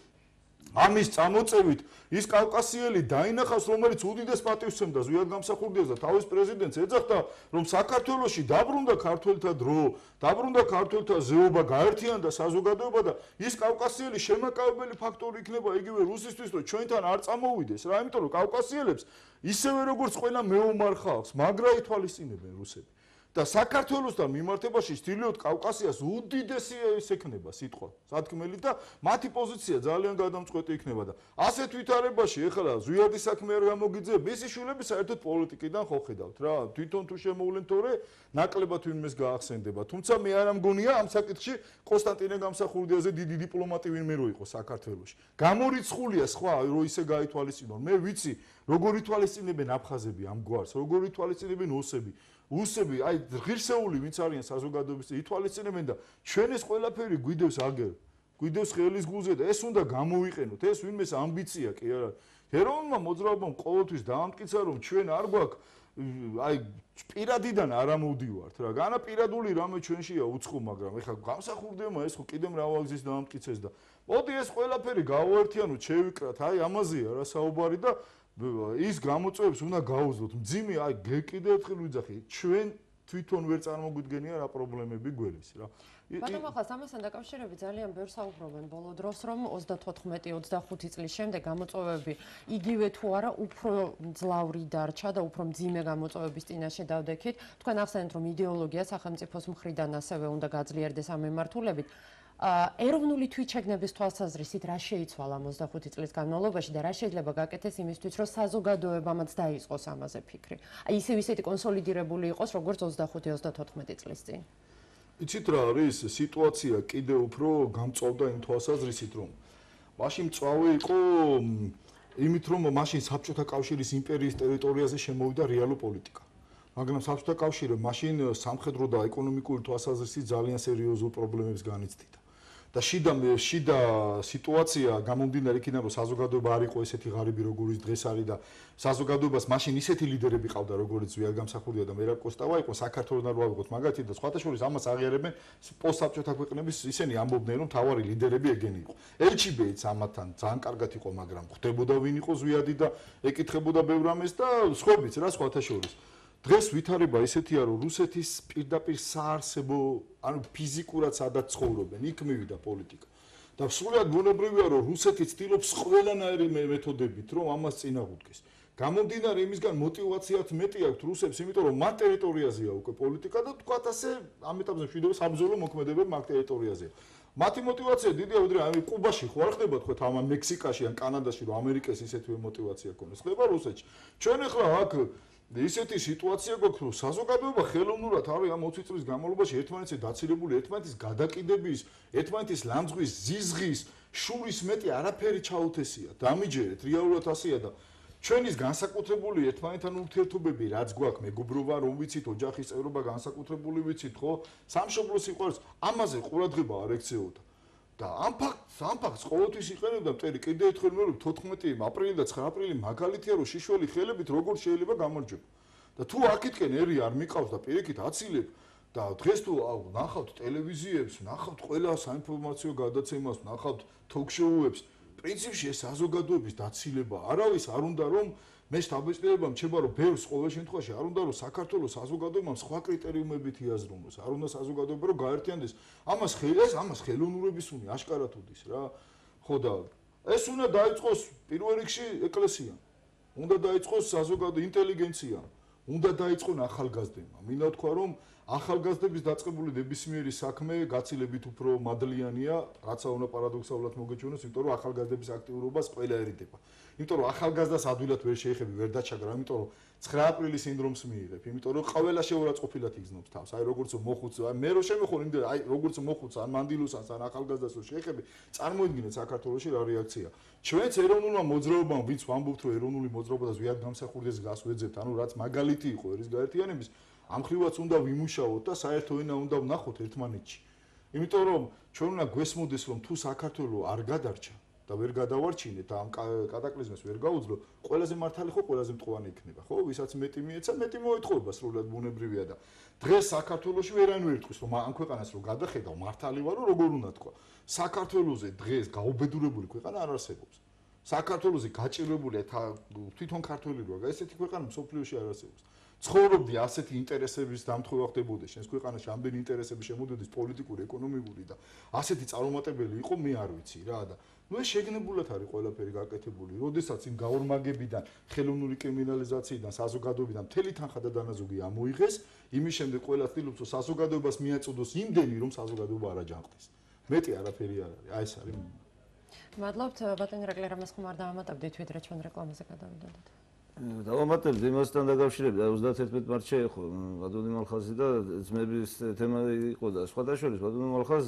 ამის წამოწევით ის კავკასიელი დაინახავს რომელიც უდიდეს პატივს სცემდა ზვიად გამსახურდიას და თავის პრეზიდენტს ეძახდა რომ საქართველოში დაბრუნდა ქართველთა დრო დაბრუნდა ქართველთა ზეობა გაერთიანდა საზოგადოება და ის კავკასიელი შემაკავებელი ფაქტორი იქნება იგივე რუსისთვის რომ ჩვენთან არ წამოვიდეს რა იმიტომ რომ კავკასიელებს ისევე როგორც ყველა მეომარ ხალხს მაგრა ითვალისწინებენ რუსები და საქართველოსთან მიმართებაში ჩრდილოეთ კავკასიას უდიდესი ექნება სიტყვა სათქმელი და მათი პოზიცია ძალიან გადამწყვეტი იქნება და ასეთ ვითარებაში ეხლა ზვიადის საქმე არ გამოგიძებ ისი შვილები საერთოდ პოლიტიკიდან ხო ხედავთ რა თვითონ თუ შემოვლენ თორე ნაკლებად ვინმეს გაახსენდება თუმცა მე არ ამგონია ამ საკითხში კონსტანტინე გამსახურდიაზე დიდი დიპლომატი ვინმე რო იყო საქართველოში გამორიცხულია სხვა რო ისე გაითვალისწინონ მე ვიცი როგორ ითვალისწინებენ აფხაზები ამ გვარს როგორ ითვალისწინებენ უსები აი ღირსეული ვინც არიან საზოგადოების ითვალისწინებენ და ჩვენ ეს ყველაფერი გვიდევს აგერ გვიდევს ხელის გულზე და ეს უნდა გამოვიყენოთ ეს ვინმეს ამბიცია კი არა ეროვნულმა მოძრაობამ ყოველთვის დაამტკიცა რომ ჩვენ არ გვაქვს აი პირადიდან არ ამოვდივართ რა განაპირადული რამე ჩვენშია უცხო მაგრამ ეხლა გამსახურდიებმა ეს ხო კიდე მრავალგზის დაამტკიცეს და მოდი ეს ყველაფერი გავაერთიანოთ შევიკრათ აი ამაზეა რა საუბარი და ის გამოწვევებს უნდა გაუძლოთ მძიმე აი კიდე ერთხელ ვიძახი ჩვენ თვითონ ვერ წარმოგვიდგენია რა პრობლემები გვერის რა ბატონო ახლა ამასთან დაკავშირებით ძალიან ბევრს საუბრობენ ბოლო დროს რომ 34-25 წლის შემდეგ გამოწვევები იგივე თუ არა უფრო ძლავრი დარჩა და უფრო მძიმე გამოწვევების წინაშე დავდექით თქვენ ახსენეთ რომ იდეოლოგია სახელმწიფოს მხრიდან ასევე უნდა გაძლიერდეს ამ მიმართულებით ეროვნული თვითშეგნების თვალსაზრისით რა შეიცვალა 25 წლის განმავლობაში და რა შეიძლება გაკეთდეს იმისთვის რომ საზოგადოებამაც დაიწყოს ამაზე ფიქრი აი ისეთი კონსოლიდირებული იყოს როგორც 25-34 წლის წინ იცით რა არის სიტუაცია კიდე უფრო გამწვავდა იმ თვალსაზრისით რომ მაშინ მწვავე იყო იმით რომ მაშინ საბჭოთა კავშირის იმპერიის ტერიტორიაზე შემოვიდა რეალურ პოლიტიკა მაგრამ საბჭოთა კავშირი მაშინ სამხედრო და ეკონომიკური თვალსაზრისით ძალიან სერიოზულ პრობლემებს განიცდიდა და შიდა სიტუაცია გამომდინარე იქიდან რომ საზოგადოება არ იყო ესეთი ღარიბი როგორიც დღეს არის და საზოგადოებას მაშინ ისეთი ლიდერები ყავდა როგორც ზვიად გამსახურდია და მერაბ კოსტავა იყო საქართველოსთან რო ავიღოთ მაგათი და სხვათა შორის ამას აღიარებენ პოსტსაბჭოთა ქვეყნების ისინი ამბობდნენ რომ თავარი ლიდერები ეგენი იყო ელჩიბეიც ამათთან ძალიან კარგად იყო მაგრამ ხვდებოდა ვინ იყო ზვიადი და ეკითხებოდა ბევრ ამას და სხვაებიც რა სხვათა შორის დღეს ვითარება ისეთია რომ რუსეთის პირდაპირ საარსებო ანუ ფიზიკურად სადაც ცხოვრობენ იქ მივიდა პოლიტიკა და სულად ბუნებრივია რომ რუსეთი ცდილობს ყველანაირი მეთოდებით რომ ამას წინააღმდეგეს გამომდინარე იმისგან мотивაციათ მეტი აქვს რუსებს იმიტომ რომ მათ ტერიტორიაზეა უკვე პოლიტიკა და თქვათ ასე ამ ეტაპზე მშვიდობა საბრძოლო მოქმედებები მათ ტერიტორიაზეა მათი мотивация დიდია ვიდრე აი კუბაში ხო არ ხდება თქვათ ამ მექსიკაში ან კანადაში რომ ამერიკას ისეთივე мотивация ქონდეს ხდება რუსეთში ჩვენ ახლა აქ ისეთი სიტუაცია გვაქვს რომ საზოგადოება ხელოვნურად არის ამ 20 წლის განმავლობაში ერთმანეთზე დაცილებული ერთმანეთის გადაკიდების ერთმანეთის ლანძღვის ზიზღის შურის მეტი არაფერი ჩაუთესია დამიჯერეთ რეალურად ასეა და ჩვენის განსაკუთრებული ერთმანეთთან ურთიერთობები რაც გვაქვს მეგობრობა რომ ვიცით ოჯახის წევრობა განსაკუთრებული ვიცით ხო სამშობლო სიყვარულს ამაზე ყურადღება არ ექცეოდა და ამ ფაქტს ყოველთვის იყენებდა მტერი კიდე ერთხელ მეორე 14 აპრილი და 9 აპრილი მაგალითია რომ შიშველი ხელებით როგორ შეიძლება გამარჯვება და თუ აქეთკენ ერი არ მიყავს და პირიქით აცილებ და დღეს თუ ნახავთ ტელევიზიებს, ნახავთ ყველა საინფორმაციო გადაცემას, ნახავთ თოქ-შოუებს, პრინციპში ეს საზოგადოების დაცილება არავის არ უნდა რომ მე შთაბეჭდილება მჩება რომ ბევრს ყოველ შემთხვევაში არ უნდა რომ საქართველოს საზოგადოებამ სხვა კრიტერიუმებით იაზრუნოს, არ უნდა საზოგადოება რომ გაერთიანდეს. ამას ხელოვნურების უნი აშკარად უდის რა. ხო და ეს უნდა დაიწყოს პირველ რიგში ეკლესია. უნდა დაიწყოს საზოგადო ინტელიგენცია. უნდა დაიწყონ ახალგაზრდებმა. მინდა ვთქვა რომ ახალგაზრდების დაწყებული ნებისმიერი საქმე გაცილებით უფრო მადლიანია, რაცა უნდა პარადოქსალურად მოგეჩვენოს, იმიტომ რომ ახალგაზრდების აქტიურობას ყველა ერიდება. იმიტომ რომ ახალგაზრდას ადვილად ვერ შეეხები, ვერ დაჩაგრა, იმიტომ რომ 9 აპრილის სინდრომს მიიღებ, იმიტომ რომ ყველა შეურაცხყოფილად იგზნობს თავს. აი როგორც მოხუც, აი მე რო შემეხორ იმდენ, აი როგორც მოხუც, ან მანდილოსანს, ან ახალგაზრდას რო შეეხები, წარმოიდგინეთ საქართველოში რა რეაქცია. ჩვენც ეროვნულმა მოძრაობამ, ვინც ვამბობთ, რომ ეროვნული მოძრაობა და ზვიად გამსახურდეს გასვეძებთ, ანუ რაც მაგალითი იყო ერის გაერთიანების, ამ ხრივაც უნდა ვიმუშაოთ და საერთო ენა უნდა ვნახოთ ერთმანეთში. იმიტომ რომ ჩვენ უნდა გვესმოდეს, რომ თუ საქართველო არ გადარჩა და ვერ გადავარჩინეთ და ამ კატაკლიზმს ვერ გაუძლო, ყველაზე მართალი ხო ყველაზე მტყუანი იქნება, ხო? ვისაც მეტი მიეცა, მეტი მოეთხოვება, სრულად ბუნებრივია და დღეს საქართველოში ვერანუ ერთხვის, რომ ამ ქვეყანას რო გადახედავ, მართალი ვარო, როგორ უნდა თქვა. საქართველოზე დღეს გაუბედურებული ქვეყანა არ არსებობს. საქართველოზე გაჭირვებულია თვითონ ქართველი როა, ესეთი ქვეყანა მსოფლიოში არ არსებობს. ცხოვრობდი ასეთი ინტერესების დამთხევა ხდებოდა შენს ქვეყანაში, ამდენი ინტერესები შემოდიოდეს პოლიტიკური, ეკონომიკური და ასეთი წარუმატებელი იყო, მე არ ვიცი რა და ნუ ეს შეგნებულად არის ყველაფერი გაკეთებული. როდესაც იმ გაორმაგებიდან, ხელოვნური კრიმინალიზაციიდან, საზოგადოებიდან მთელი თანხა და დანაზოგი ამოიღეს, იმის შემდეგ ყველა ცდილობს, რომ საზოგადოებას მიაწოდოს იმდენი, რომ საზოგადოება არ აჯანყდეს. მეტი არაფერი არ არის. აი ეს არის. მადლობთ, ბატონი რაკლი რამას ხომ არ დავამატებდით, ვიდრე ჩვენ რეკლამაზე გადავიდოდეთ. დავამატებთ იმასთან დაკავშირებით, 31 მარტს შეეხო ბატონი მალხაზი და ძმების თემა იყო და სხვათა შორის ბატონი მალხაზ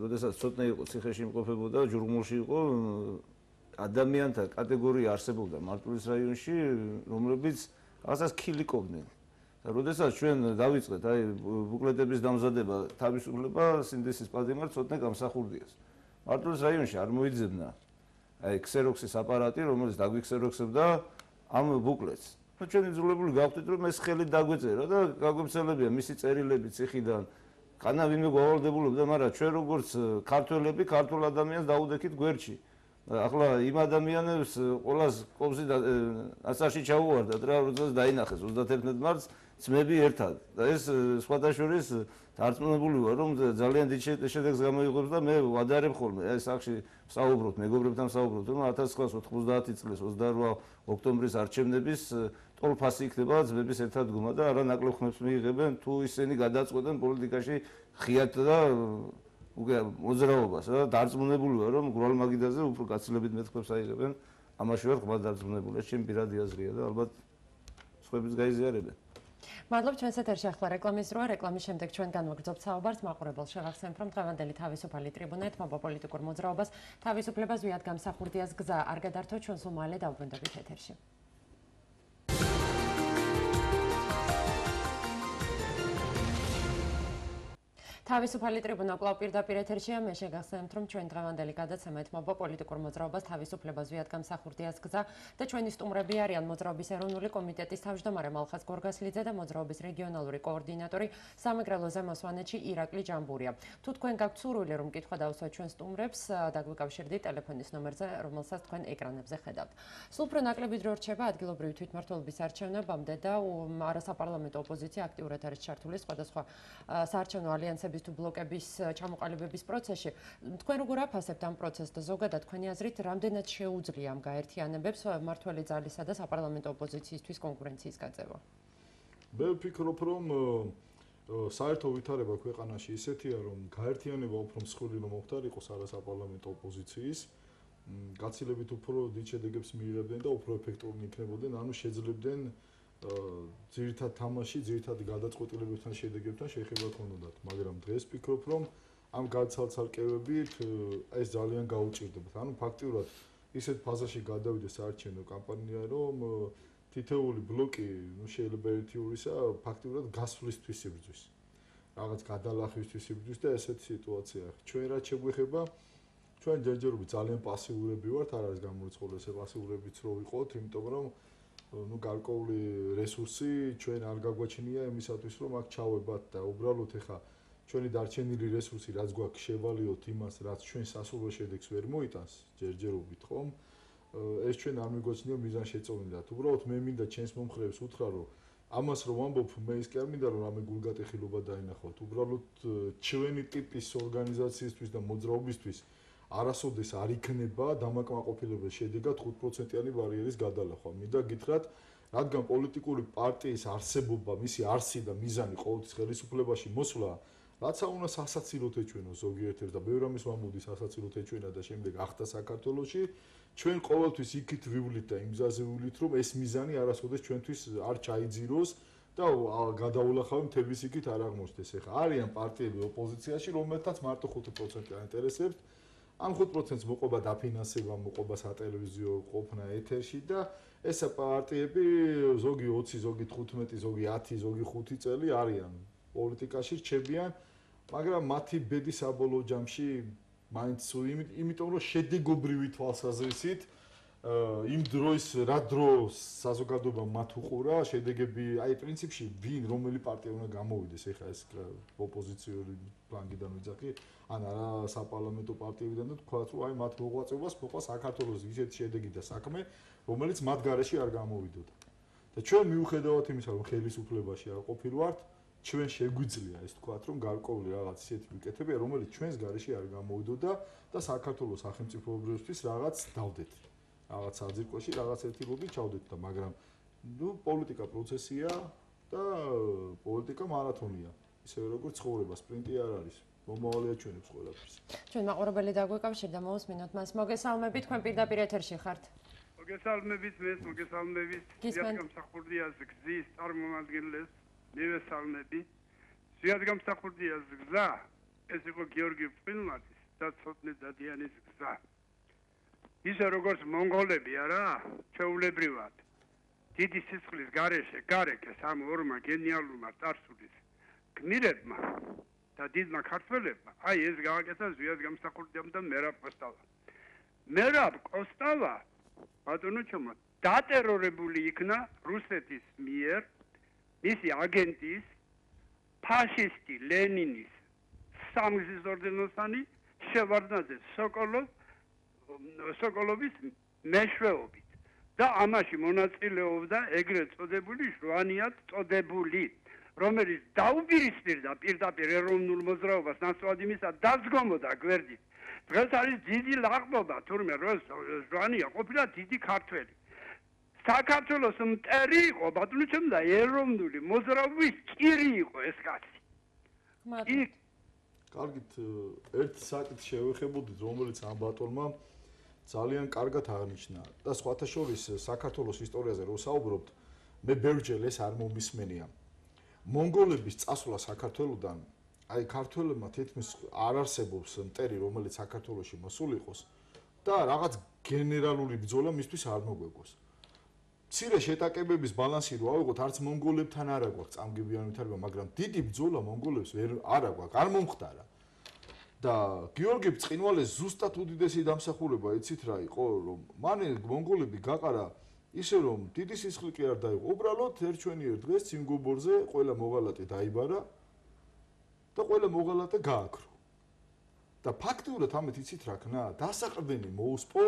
როდესაც ცოტნე იყო ციხეში იმყოფებოდა, ჯურგმულში იყო ადამიანთა კატეგორია არსებობდა მარტვილის რაიონში, რომლებიც რაღაცას ქილიკობდნენ. და როდესაც ჩვენ დავიწყეთ აი ბუკლეტების დამზადება, თავისუფლება სინდისის პატიმარ ცოტნე გამსახურდიას. მარტვილის რაიონში არ მოიძებნა აი ქსეროქსის აპარატი, რომელიც დაგვიქსეროქსებდა ამ ბუკლეტს. და ჩვენ იძულებული გავხდით, რომ ეს ხელით დაგვეწერა და გაგვემცელებია მისი წერილები ციხიდან. ხანა ვინმე გვავალდებულობდა, მაგრამ ჩვენ როგორც ქართველები, ქართულ ადამიანს დაუდექით გვერდში. ახლა იმ ადამიანებს ყოველას ყოფსი ასაში ჩაუვარდათ რა, როდესაც დაინახეს 31 მარტს ძმები ერთად. და ეს სხვათა შორის დარწმუნებული ვარ, რომ ძალიან დიდ შედეგს გამოიღებს და მე ვადარებ ხოლმე ეს სახში ვსაუბრობთ, მეგობრებთან ვსაუბრობთ, რომ 1990 წლის 28 ოქტომბრის არჩევნების ტოლფასი იქნება ძმების ერთადგომა და არა ნაკლებ ხმებს მიიღებენ, თუ ისინი გადაწყვეტენ პოლიტიკაში ხიათ და მოძრაობას რა, დარწმუნებული ვარ, რომ გრვალ მაგიდაზე უფრო გაცილებით მეტ ხმებს აიღებენ, ამაში ვარ ყმად დარწმუნებული, ეს ჩემი პირადი აზრია და ალბათ სხვაებიც გაიზიარებენ. მადლობთ, ჩვენს ეთერში ახლა რეკლამის დროა, რეკლამის შემდეგ ჩვენ განვაგრძობთ საუბარს, მაყურებელს შევახსენებთ, რომ დღევანდელი თავისუფალი ტრიბუნა ეთმობა პოლიტიკურ მოძრაობას, თავისუფლებას ზვიად გამსახურდიას გზა არ გადართო, ჩვენ სულ მალე დავბრუნდებით ეთერში. თავისუფალი ტრიბუნა კვლავ პირდაპირ ეთერშია, მე შეგახსენებთ, რომ ჩვენ დღევანდელი გადაცემა ეთმობა პოლიტიკურ მოძრაობას თავისუფლებას ზვიად გამსახურდიას გზა და ჩვენი სტუმრები არიან მოძრაობის ეროვნული კომიტეტის თავმჯდომარე მალხაზ გორგასლიძე და მოძრაობის რეგიონალური კოორდინატორი სამეგრელო ზემო სვანეთში ირაკლი ჯამბურია. თუ თქვენ გაქვთ სურვილი, რომ კითხვა დავუსვათ ჩვენ სტუმრებს, დაგვიკავშირდით ტელეფონის ნომერზე, რომელსაც თქვენ ეკრანებზე ხედავთ. სულ უფრო ნაკლები დრო რჩება ადგილობრივი თვითმმართველობის არჩევნებამდე და არასაპარლამენტო ოპოზიცია აქტიურად არის ჩართული სხვადასხვა საარჩევნო ალიანსების თუ ბლოკების ჩამოყალიბების პროცესში. თქვენ როგორ აფასებთ ამ პროცესს და ზოგადად თქვენი აზრით რამდენად შეუძლია ამ გაერთიანებებს მმართველი ძალისა და საპარლამენტო ოპოზიციისთვის კონკურენციის გაწევა? მე ვფიქრობ, რომ საერთო ვითარება ქვეყანაში ისეთია, რომ გაერთიანება უფრო მსხვილი რომ მოხდარიყოს არასაპარლამენტო ოპოზიციის, გაცილებით უფრო დიდ შედეგებს მიიღებდნენ და უფრო ეფექტურნი იქნებოდნენ, ანუ შეძლებდნენ ძირითად თამაში, ძირითადი გადაწყვეტილებებთან შედეგებთან შეხება ქონოდათ, მაგრამ დღეს ვფიქრობ, რომ ამ გაცალცალკევებით ეს ძალიან გაუჭირდებათ. ანუ ფაქტიურად ისეთ ფაზაში გადავიდეს საარჩევნო კამპანია, რომ თითოეული ბლოკი, შეიძლება ერთი ორისა, ფაქტიურად გასვლისთვის იბრძვის. რაღაც გადალახვისთვის იბრძვის და ესეთი სიტუაცია. ჩვენ რაც შეგვეხება, ჩვენ ჯერჯერობით ძალიან პასიურები ვართ, არ არის გამორიცხული ესე პასიურებიც რო ვიყოთ, იმიტომ რომ ნუ გარკვეული რესურსი ჩვენ არ გაგვაჩნია იმისათვის რომ აქ ჩავებათ და უბრალოდ ეხა ჩვენი დარჩენილი რესურსი რაც გვაქვს შევალიოთ იმას რაც ჩვენ სასურველ შედეგს ვერ მოიტანს ჯერჯერობით ხომ ეს ჩვენ არ მიგვაჩნია მიზანშეწონილად უბრალოდ მე მინდა ჩვენს მომხრეებს უთხრა რომ ამას რომ ვამბობ მე ის კი არ მინდა რომ რამე გულგატეხილობა დაინახოთ უბრალოდ ჩვენი ტიპის ორგანიზაციისთვის და მოძრაობისთვის არასოდეს არ იქნება დამაკმაყოფილების შედეგად 5%-იანი ბარიერის გადალახვა. მინდა გითხრათ, რადგან პოლიტიკური პარტიის არსებობა, მისი არსი და მიზანი ყოველთვის ხელისუფლებაში მოსვლა, რაც უნდა სასაცილოდ ეჩვენოს ზოგიერთებს და ბევრი რამის ვამბობდი სასაცილოდ ეჩვენა და შემდეგ ახდა საქართველოში, ჩვენ ყოველთვის იქით ვივლით და იმ გზაზე ვივლით, რომ ეს მიზანი არასოდეს ჩვენთვის არ ჩაიძიროს და გადაულახავი მთების იქით არ აღმოჩნდეს. ეხლა არიან პარტიები ოპოზიციაში, რომელთაც მარტო 5% აინტერესებს ამ 5%-ს მოყვება დაფინანსება, მოყვება სატელევიზიო ყოფნა ეთერში და ეს პარტიები ზოგი 20, ზოგი 15, ზოგი 10, ზოგი 5 წელი არიან პოლიტიკაში რჩებიან, მაგრამ მათი ბედი საბოლოო ჯამში მაინც იმიტომ რომ შედეგობრივი თვალსაზრისით იმ დროს რა დროს საზოგადოებამ მათ უყურა შედეგები აი პრინციპში ვინ რომელი პარტია უნდა გამოვიდეს ეხლა ეს ოპოზიციური ფლანგიდან ვიძახი ან არა საპარლამენტო პარტიებიდან და თქვათ რომ აი მათ მოღვაწეობას მოყვა საქართველოს ისეთი შედეგი და საქმე რომელიც მათ გარეშე არ გამოვიდოდა და ჩვენ მიუხედავად იმისა რომ ხელისუფლებაში არ ყოფილვართ ჩვენ შეგვიძლია ეს თქვათ რომ გარკვეული რაღაც ისეთი მიკეთებია რომელიც ჩვენს გარეშე არ გამოვიდოდა და საქართველოს სახელმწიფოებრიოსთვის რაღაც დავდეთ რაღაც საძირკვეში რაღაც ერთილობით ჩავდეთ და მაგრამ ნუ პოლიტიკა პროცესია და პოლიტიკა მარათონია ისევე როგორც ცხოვრება სპრინტი არ არის მომავალია ჩვენებს ყველაფერს ჩვენ მაყურებელი დაგვეკავშირდა მოусმინოთ მას მოგესალმებით თქვენ პირდაპირ ეთერში ხართ მოგესალმებით მე მოგესალმებით სიადგამსახურდიას გზის წარმომადგენლებს მივესალმები სიადგამსახურდიას გზა ეს იყო გიორგი ფრინმატის და ცოტნე დადიანის გზა ისე როგორც მონღოლები არა ჩვეულებრივად დიდი სისხლის გარეშე გარეკეს ამ ორმა გენიალურმა წარსულის გმირებმა და დიდმა ქართველებმა აი ეს გააკეთა სიადგამსახურდიამ და მერაბ კოსტავა ბატონო ჩემო დატერორებული იქნა რუსეთის მიერ მისი აგენტის ფაშისტი ლენინის სამგზის ორდენოსანი შევარდნაძე სოკოლოვის მეშვეობით და ამაში მონაწილეობდა ეგრეთ წოდებული ჟვანიად წოდებული რომელიც დაუპირისპირდა პირდაპირ ეროვნულ მოძრაობას ნაცვლად იმისა დაზგომოდა გვერდით დღეს არის დიდი ლაღმობა თურმე რომ ჟვანია ყოფილა დიდი ქართველი საქართველოს მტერი იყო ბატონო ჩემო და ეროვნული მოძრაობის ჭირი იყო ეს კაცი კარგით ერთ საკითხს შევეხებოდით რომელიც ამ ბატონმა ძალიან კარგად აღნიშნა და სხვათა შორის საქართველოს ისტორიაზე რო საუბრობთ მე ბევრჯერ ეს არ მომისმენია მონგოლების წასვლა საქართველოდან აი ქართველებმა თითქმის არ არსებობს მტერი რომელიც საქართველოში მოსული იყოს და რაღაც გენერალური ბრძოლა მისთვის არ მოგვეგვოს მცირე შეტაკებების ბალანსი რო ავიღოთ არც მონგოლებთან არ აგვაქვს წამგებიანი ვითარება მაგრამ დიდი ბრძოლა მონგოლებს ვერ არ აგვაქვს არ მომხდარა და გიორგი ბრწყინვალეს ზუსტად უდიდესი დამსახურება იცით რა იყო რომ მანე მონგოლები გაყარა ისე რომ დიდი სისხლი კი არ დაიღო უბრალოდ ერჩვენიერ დღეს ცინგობორზე ყველა მოღალატე დაიბარა და ყველა მოღალატე გააქრო და ფაქტიურად ამით იცით რა ქნა დასაყრდენი მოუსპო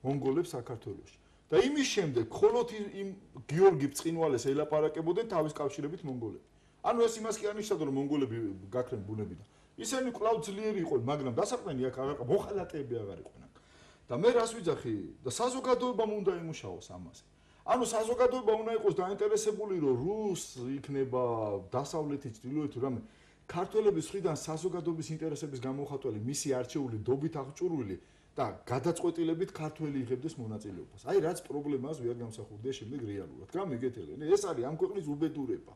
მონგოლებს საქართველოში და იმის შემდეგ მხოლოდ იმ გიორგი ბრწყინვალეს ელაპარაკებოდნენ თავის კავშირებით მონგოლები ანუ ეს იმას კი არ ნიშნავდა რომ მონგოლები გაქრენ ბუნებიდან ისინი კვლავ ძლიერი იყვნენ მაგრამ დასაყრდენი აქ აღარ მოხალატეები აღარ იყვნენ და მე რას ვიძახი და საზოგადოებამ უნდა იმუშაოს ამაზე ანუ საზოგადოება უნდა იყოს დაინტერესებული რომ რუს იქნება დასავლეთი ჩრდილოეთი რამე ქართველების მხრიდან საზოგადოების ინტერესების გამოხატველი მისი არჩეული დობით აღჭურვილი და გადაწყვეტილებით ქართველი იღებდეს მონაწილეობას აი რაც პრობლემას ვერ გამსახურდია შემდეგ რეალურად გამიგეთელენ ეს არის ამ ქვეყნის უბედურება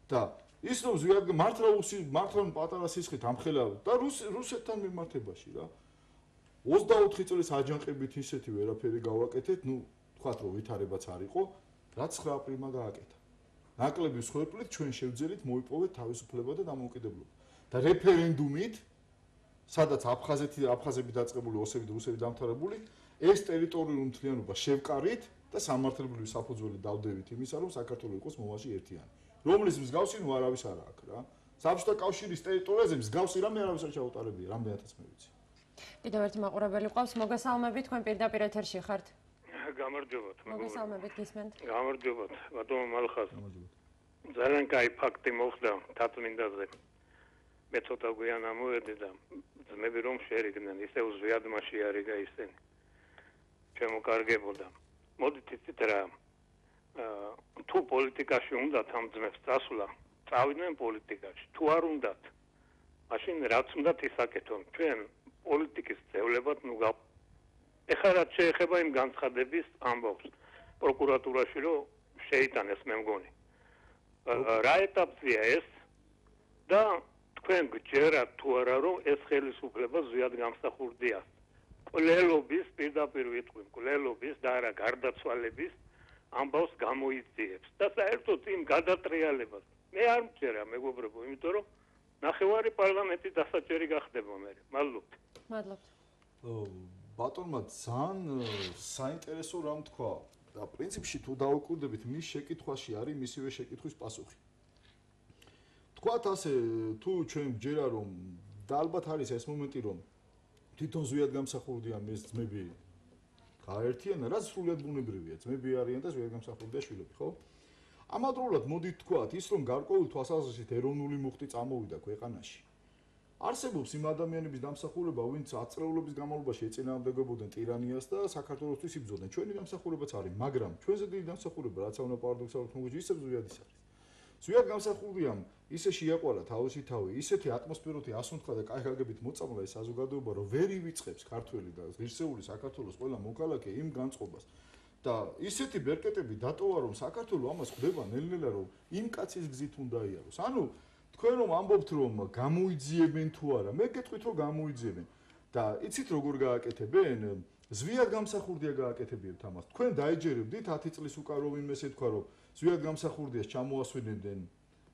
და ის რომ ზვიადგა მართლა პატარა სისხლით ამხელა და რუსეთთან მიმართებაში რა 24 წლის აჯანყებით ისეთი ვერაფერი გავაკეთეთ ნუ თქვათ რომ ვითარებაც არ იყო რაც 9 აპრილმა გააკეთა ნაკლები მსხვერპლით ჩვენ შევძელით მოიპოვეთ თავისუფლება და დამოუკიდებლობა და რეფერენდუმით სადაც აფხაზები დაწყებული ოსები და რუსები დამთავრებული ეს ტერიტორიული მთლიანობა შევკარით და სამართლებრივი საფუძველი დავდებით იმისა, რომ საქართველოს იყოს მომავალში ერთიანი. რომლის მსგავსი ნუ არავის არ აქვს რა. საბჭოთა კავშირის ტერიტორიაზე მსგავსი რამე არავის არ ჩაუტარებია, რამდენადაც მე ვიცი. კიდევ ერთი მაყურებელი ყავს, მოგესალმებით, თქვენ პირდაპირ ეთერში ხართ. გამარჯობათ, მოგესალმებით, გისმენთ. გამარჯობათ, ბატონო მალხაზ. ძალიან კაი ფაქტი მოხდა თათმინდაზე. მე ცოტა გვიან ამოვედი და ძმები რომ შეერიგდნენ, ისე უზვიადმაში არიგა ისინი. შემოკარგებოდა. მოდით იცით რა, თუ პოლიტიკაში უნდათ ამ ძმებს წასვლა, წავიდნენ პოლიტიკაში. თუ არ უნდათ, მაშინ რაც უნდათ ისაკეთონ. ჩვენ პოლიტიკის ძევლებად ნუ ეხლა რაც შეეხება იმ განცხადების ამბავს პროკურატურაში რომ შეიტანეს მე მგონი. რა ეტაპზეა ეს და თქვენ გჯერათ თუ არა რომ ეს ხელისუფლება ზვიად გამსახურდია. კვლელობის პირდაპირ ვიტყვი, კვლელობის და არა გარდაცვალების ამბავს გამოიძიებს და საერთოდ იმ გადატრიალებას მე არ მჯერა მეგობრებო, იმიტომ რომ ნახევარი პარლამენტი დასაჭერი გახდება მე. მადლობთ. მადლობთ. ბატონმა ძალიან საინტერესო რამ თქვა და პრინციპში თუ დაუკვირდებით მის შეკითხვაში არის მისივე შეკითხვის პასუხი. თქვათ ასე თუ ჩვენ გჯერა რომ და ალბათ არის ეს მომენტი რომ თვითონ ზვიად გამსახურდია ეს ძმები გაერთიანა, რაც სრულიად ბუნებრივია. ძმები არიან და ზვიად გამსახურდია შვილები, ხო? ამავდროულად მოდით თქვათ ის რომ გარკვეული თვალსაზრისით ეროვნული მუხტი წამოვიდა ქვეყანაში. არსებობს იმ ადამიანების დამსახურება, ვინც აწლეულების განმავლობაში ეწინააღმდეგებოდნენ ტირანიას და საქართველოსთვის იბრძოდნენ. ჩვენი დამსახურებაც არის, მაგრამ ჩვენზე დიდი დამსახურება, რაც აუნა პარადოქსალურად მოგვიჯი, ისე ზვიად ის არის. ზვიად გამსახურდიამ ისე შეაყვალა თავისი თავი, ისეთი ატმოსფეროთი ასუნთქა და კაი გაგებით მოწამლა ეს საზოგადოება, რომ ვერ ივიწყებს ქართველი და ღირსეული საქართველოს ყველა მოქალაქე იმ განწყობას. და ისეთი ბერკეტები დატოვა, რომ საქართველოს ამას ხდება ნელ-ნელა, რომ იმ კაცის გზით უნდა იაროს. ანუ თქვენ რომ ამბობთ რომ გამოიძიებენ თუ არა, მე გეტყვით რომ გამოიძიებენ და იცით როგორ გააკეთებენ? ზვიად გამსახურდია გააკეთებიათ ამას. თქვენ დაეჯერებდით 10 წლის უკან რომ იმეს ეთქვა რომ ზვიად გამსახურდიას ჩამოასვენებდნენ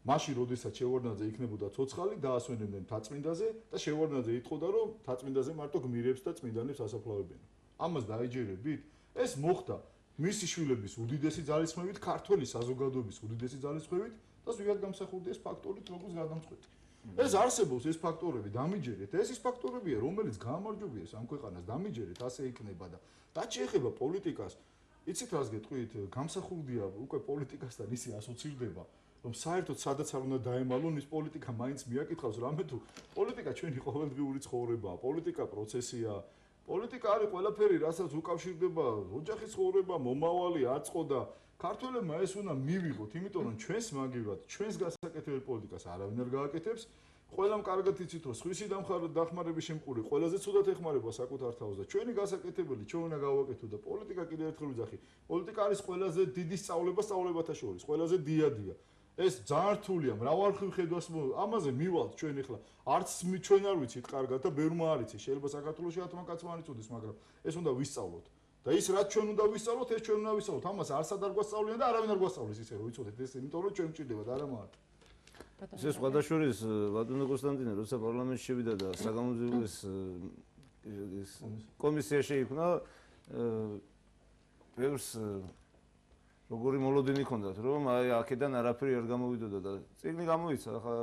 მაშინ როდესაც შევარდნაძე იქნებოდა ცოცხალი, დაასვენებდნენ თაწმინდაზე და შევარდნაძე იტყოდა რომ თაწმინდაზე მარტო გმირებს და წმინდანებს ასაფლავებენ. ამას დაეჯერებდით? ეს მოხდა მისი შვილების უდიდესი ძალისხმევით, ქართველი საზოგადოების უდიდესი ძალისხმევით და ზვიად გამსახურდიას ფაქტორით როგორც გადამწყვეტი. ეს არსებობს ეს ფაქტორები, დამიჯერეთ. ეს ის ფაქტორებია, რომელიც გაამარჯვებია ამ ქვეყანას, დამიჯერეთ, ასე იქნება და რაც შეეხება პოლიტიკას, იცით რას გეტყვით? გამსახურდია უკვე პოლიტიკასთან ისე ასოცირდება, რომ საერთოდ სადაც არ უნდა დაემალონ ის პოლიტიკა მაინც მიაკითხავს, რამე თუ პოლიტიკა ჩვენი ყოველდღიური ცხოვრებაა, პოლიტიკა პროცესია. პოლიტიკა არის ყველაფერი, რასაც უკავშირდება ოჯახის ცხოვრება, მომავალი, აწყო და ქართველებმა ეს უნდა მივიღოთ, იმიტომ რომ ჩვენს მაგივრად, ჩვენს გასაკეთებელ პოლიტიკას არავინ არ გააკეთებს. ყველამ კარგად იცით, რომ სხვისი დახმარების შემყური ყველაზე ცუდად ეხმარება საკუთარ თავს და ჩვენი გასაკეთებელი ჩვენ უნდა გავაკეთოთ და პოლიტიკა კიდევ ერთხელ ვიძახი. პოლიტიკა არის ყველაზე დიდი სწავლება სწავლებათა შორის, ყველაზე დიადია. ეს ძალიან რთულია, მრავალხრივ ხედვას ამაზე მივალთ ჩვენ ახლა. არც ჩვენ არ ვიცით კარგად და ბევრმა არ იცის. შეიძლება საქართველოში 10 კაცმა არ იცოდეს, მაგრამ ეს უნდა ვისწავლოთ. და ის რაც ჩვენ უნდა ვისწავლოთ, ეს ჩვენ უნდა ვისწავლოთ. ამას არსად არ გვასწავლიან და არავინ არ გვასწავლის ისე რომ ვიცოდეთ ეს, იმიტომ რომ ჩვენ მჭირდება და არა მათ. ეს სხვადასხვაის ბატონო კონსტანტინე, როცა პარლამენტში შევიდა და საგამოძიებლის კომისია შეიქმნა, ბევრს როგორი მოლოდინი ჰქონდათ, რომ აი აქედან არაფერი არ გამოვიდოდა და წიგნი გამოიცა, ახლა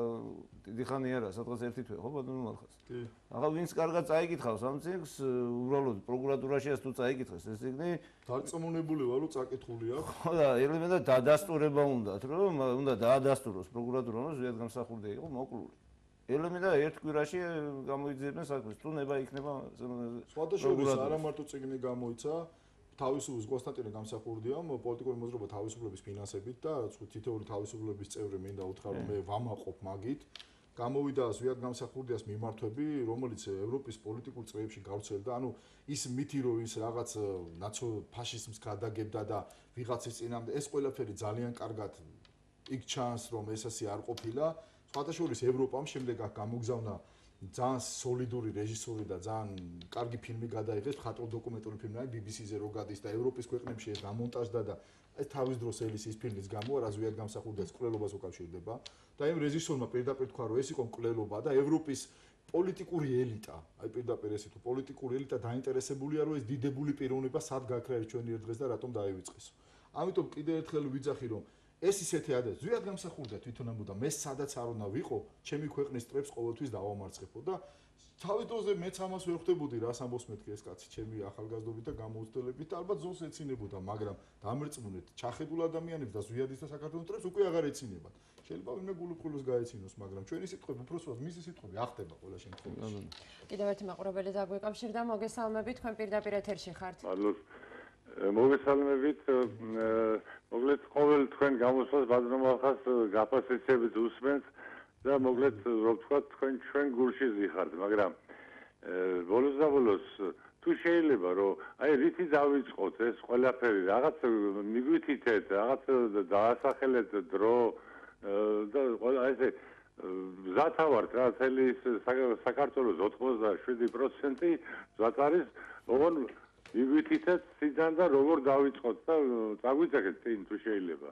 დიდი ხანი არა, სადღაც ერთი თვე, ხო ბატონო მალხაზ? კი. ახლა ვინც კარგად წაიკითხავს ამ წიგნს, უბრალოდ პროკურატურაშიაც თუ წაიკითხეს ეს წიგნი, დარწმუნებული ვარ, რომ წაკითხული აქვს. ხო და ელემენტად დადასტურება უნდათ, რომ უნდა დაადასტუროს პროკურატურამ, რომ ზვიად გამსახურდია იყო მოკლული. ელემენტად ერთ კვირაში გამოიძიებენ საქმეს, თუ ნება იქნება სხვადასხვა არა მარტო წიგნი გამოიცა, თავისუფლების კონსტანტინე გამსახურდიამ პოლიტიკური მოძრაობა თავისუფლების ფინანსებით და თითოეული თავისუფლების წევრი მინდა უთხრა რომ მე ვამაყობ მაგით. გამოვიდა ზვიად გამსახურდიას მიმართვები, რომელიც ევროპის პოლიტიკურ წრეებში გავრცელდა. ანუ ის მითი რომ ის რაღაც ნაცო-ფაშიზმს გადაგებდა და ვიღაცის წინამდე ეს ყველაფერი ძალიან კარგად იქ ჩანს რომ ეს ასე არ ყოფილა. სხვადასხვა ევროპამ შემდეგ აქ გამოგზავნა ძალიან სოლიდური რეჟისორი და ძალიან კარგი ფილმი გადაიღეს, ხატრო დოკუმენტური ფილმი, აი BBC-ზე რო გადის და ევროპის ქვეყნებში ეს დამონტაჟდა და ეს თავის დროს ელის ის ფილმის გამო რა ზვიად გამსახურდიას მკვლელობას უკავშირდება და იმ რეჟისორმა პირდაპირ თქვა რომ ეს იყო მკვლელობა და ევროპის პოლიტიკური ელიტა, აი პირდაპირ ესე თუ პოლიტიკური ელიტა დაინტერესებულია რომ ეს დიდებული პიროვნება სად გაქრა ჩვენი ერთ დღეს და რატომ დაივიწყესო. ამიტომ კიდევ ერთხელ ვიძახი რომ ეს ისეთი ადრე ზუსტად გამსახურდა თვითონ ამბობდა მე სადაც არ უნდა ვიყო, ჩემი ქვეყნის წრებს ყოველთვის დავამარცხებო და თავის დროზე მეც ამას ვერ ხვდებოდი რას ამბობს მეთქი ეს კაცი ჩემი ახალგაზრდობით და გამოუცდელებით და ალბათ ზოლს ეცინებოდა, მაგრამ დამერწმუნეთ, ჩახედულ ადამიანებს და ზვიადის და საქართველოს წრებს უკვე აღარ ეცინებათ. შეიძლება ვინმე გულუბრყვილოს გაეცინოს, მაგრამ ჩვენი სიტყვები უпроსოდ მისი სიტყვები ახტება ყველა შემთხვევაში. კიდევ ერთი მაყურებელი დაგვიკვავშირდა, მოგესალმებით, თქვენ პირდაპირ ეთერში ხართ. მადლობთ. მოგესალმებით. მოგლეთ ყოველ თქვენ გამოსვლას ბაზრომალხას გაფასებებით უსმენთ და მოგლეთ რომ თქვა თქვენ ჩვენ გულში ზიხართ, მაგრამ ბოლოს და ბოლოს თუ შეიძლება რომ აი რითი დავიწყოთ ეს ყველაფერი რაღაც მიგვითითეთ, რაღაც დაასახელეთ დრო და ყველა ესე ზათავართ რა თელი საქართველოს 87% ზათ არის ოღონ მიგვითითეთ სიდან და როგორ დავიწყოთ და წაგვიძახეთ წინ თუ შეიძლება.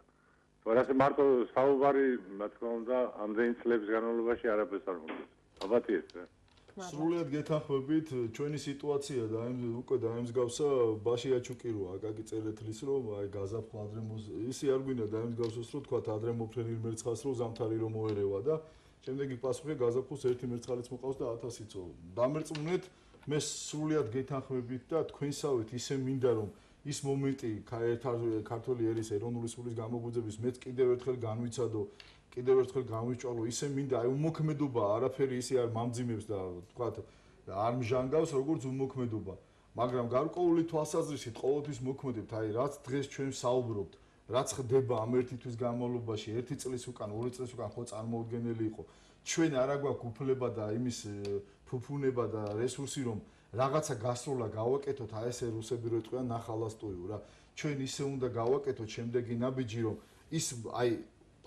თორემ მარტო საუბარი რა თქმა უნდა ამდენი წლების განმავლობაში არაფერს არ მოგვიწყდა. ალბათი ეს რა. სრულიად გეთანხმებით, ჩვენი სიტუაცია და უკვე დაემსგავსა ბაში აჩუკირო აკაკი წერეთლის რომ აი გაზაფხვა ადრე ისი არ გვინდა დაემსგავსოს რომ თქვა ადრე მოფრენილ მერცხალს რომ ზამთარი რომ მოერევა და შემდეგი პასუხი გაზაფხულს ერთი მერცხალიც მოყავს და 1000-იცო. დამერწმუნეთ მე სრულიად გეთანხმებით და თქვენსავით ისე მინდა რომ ის მომენტი ქართული ერის ეროვნული სულის გამოგვიძების მეც კიდევ ერთხელ განვიცადო კიდევ ერთხელ განვიჭვალო ისე მინდა აი უმოქმედობა არაფერი ისე არ მამძიმებს და თქვათ არ მჟანგავს როგორც უმოქმედობა მაგრამ გარკვეული თვალსაზრისით ყოველთვის მოქმედებთ აი რაც დღეს ჩვენ საუბრობთ რაც ხდება ამ ერთი თვის განმავლობაში ერთი წლის უკან ორი წლის უკან ხო წარმოუდგენელი იყო ჩვენ არა გვაქვს უფლება და იმის ფუფუნება და რესურსი რომ რაღაცა გასროლა გავაკეთოთ აი ესე რუსები რო ეტყვიან ნახალასტუიო რა ჩვენ ისე უნდა გავაკეთოთ შემდეგი ნაბიჯი რომ ის აი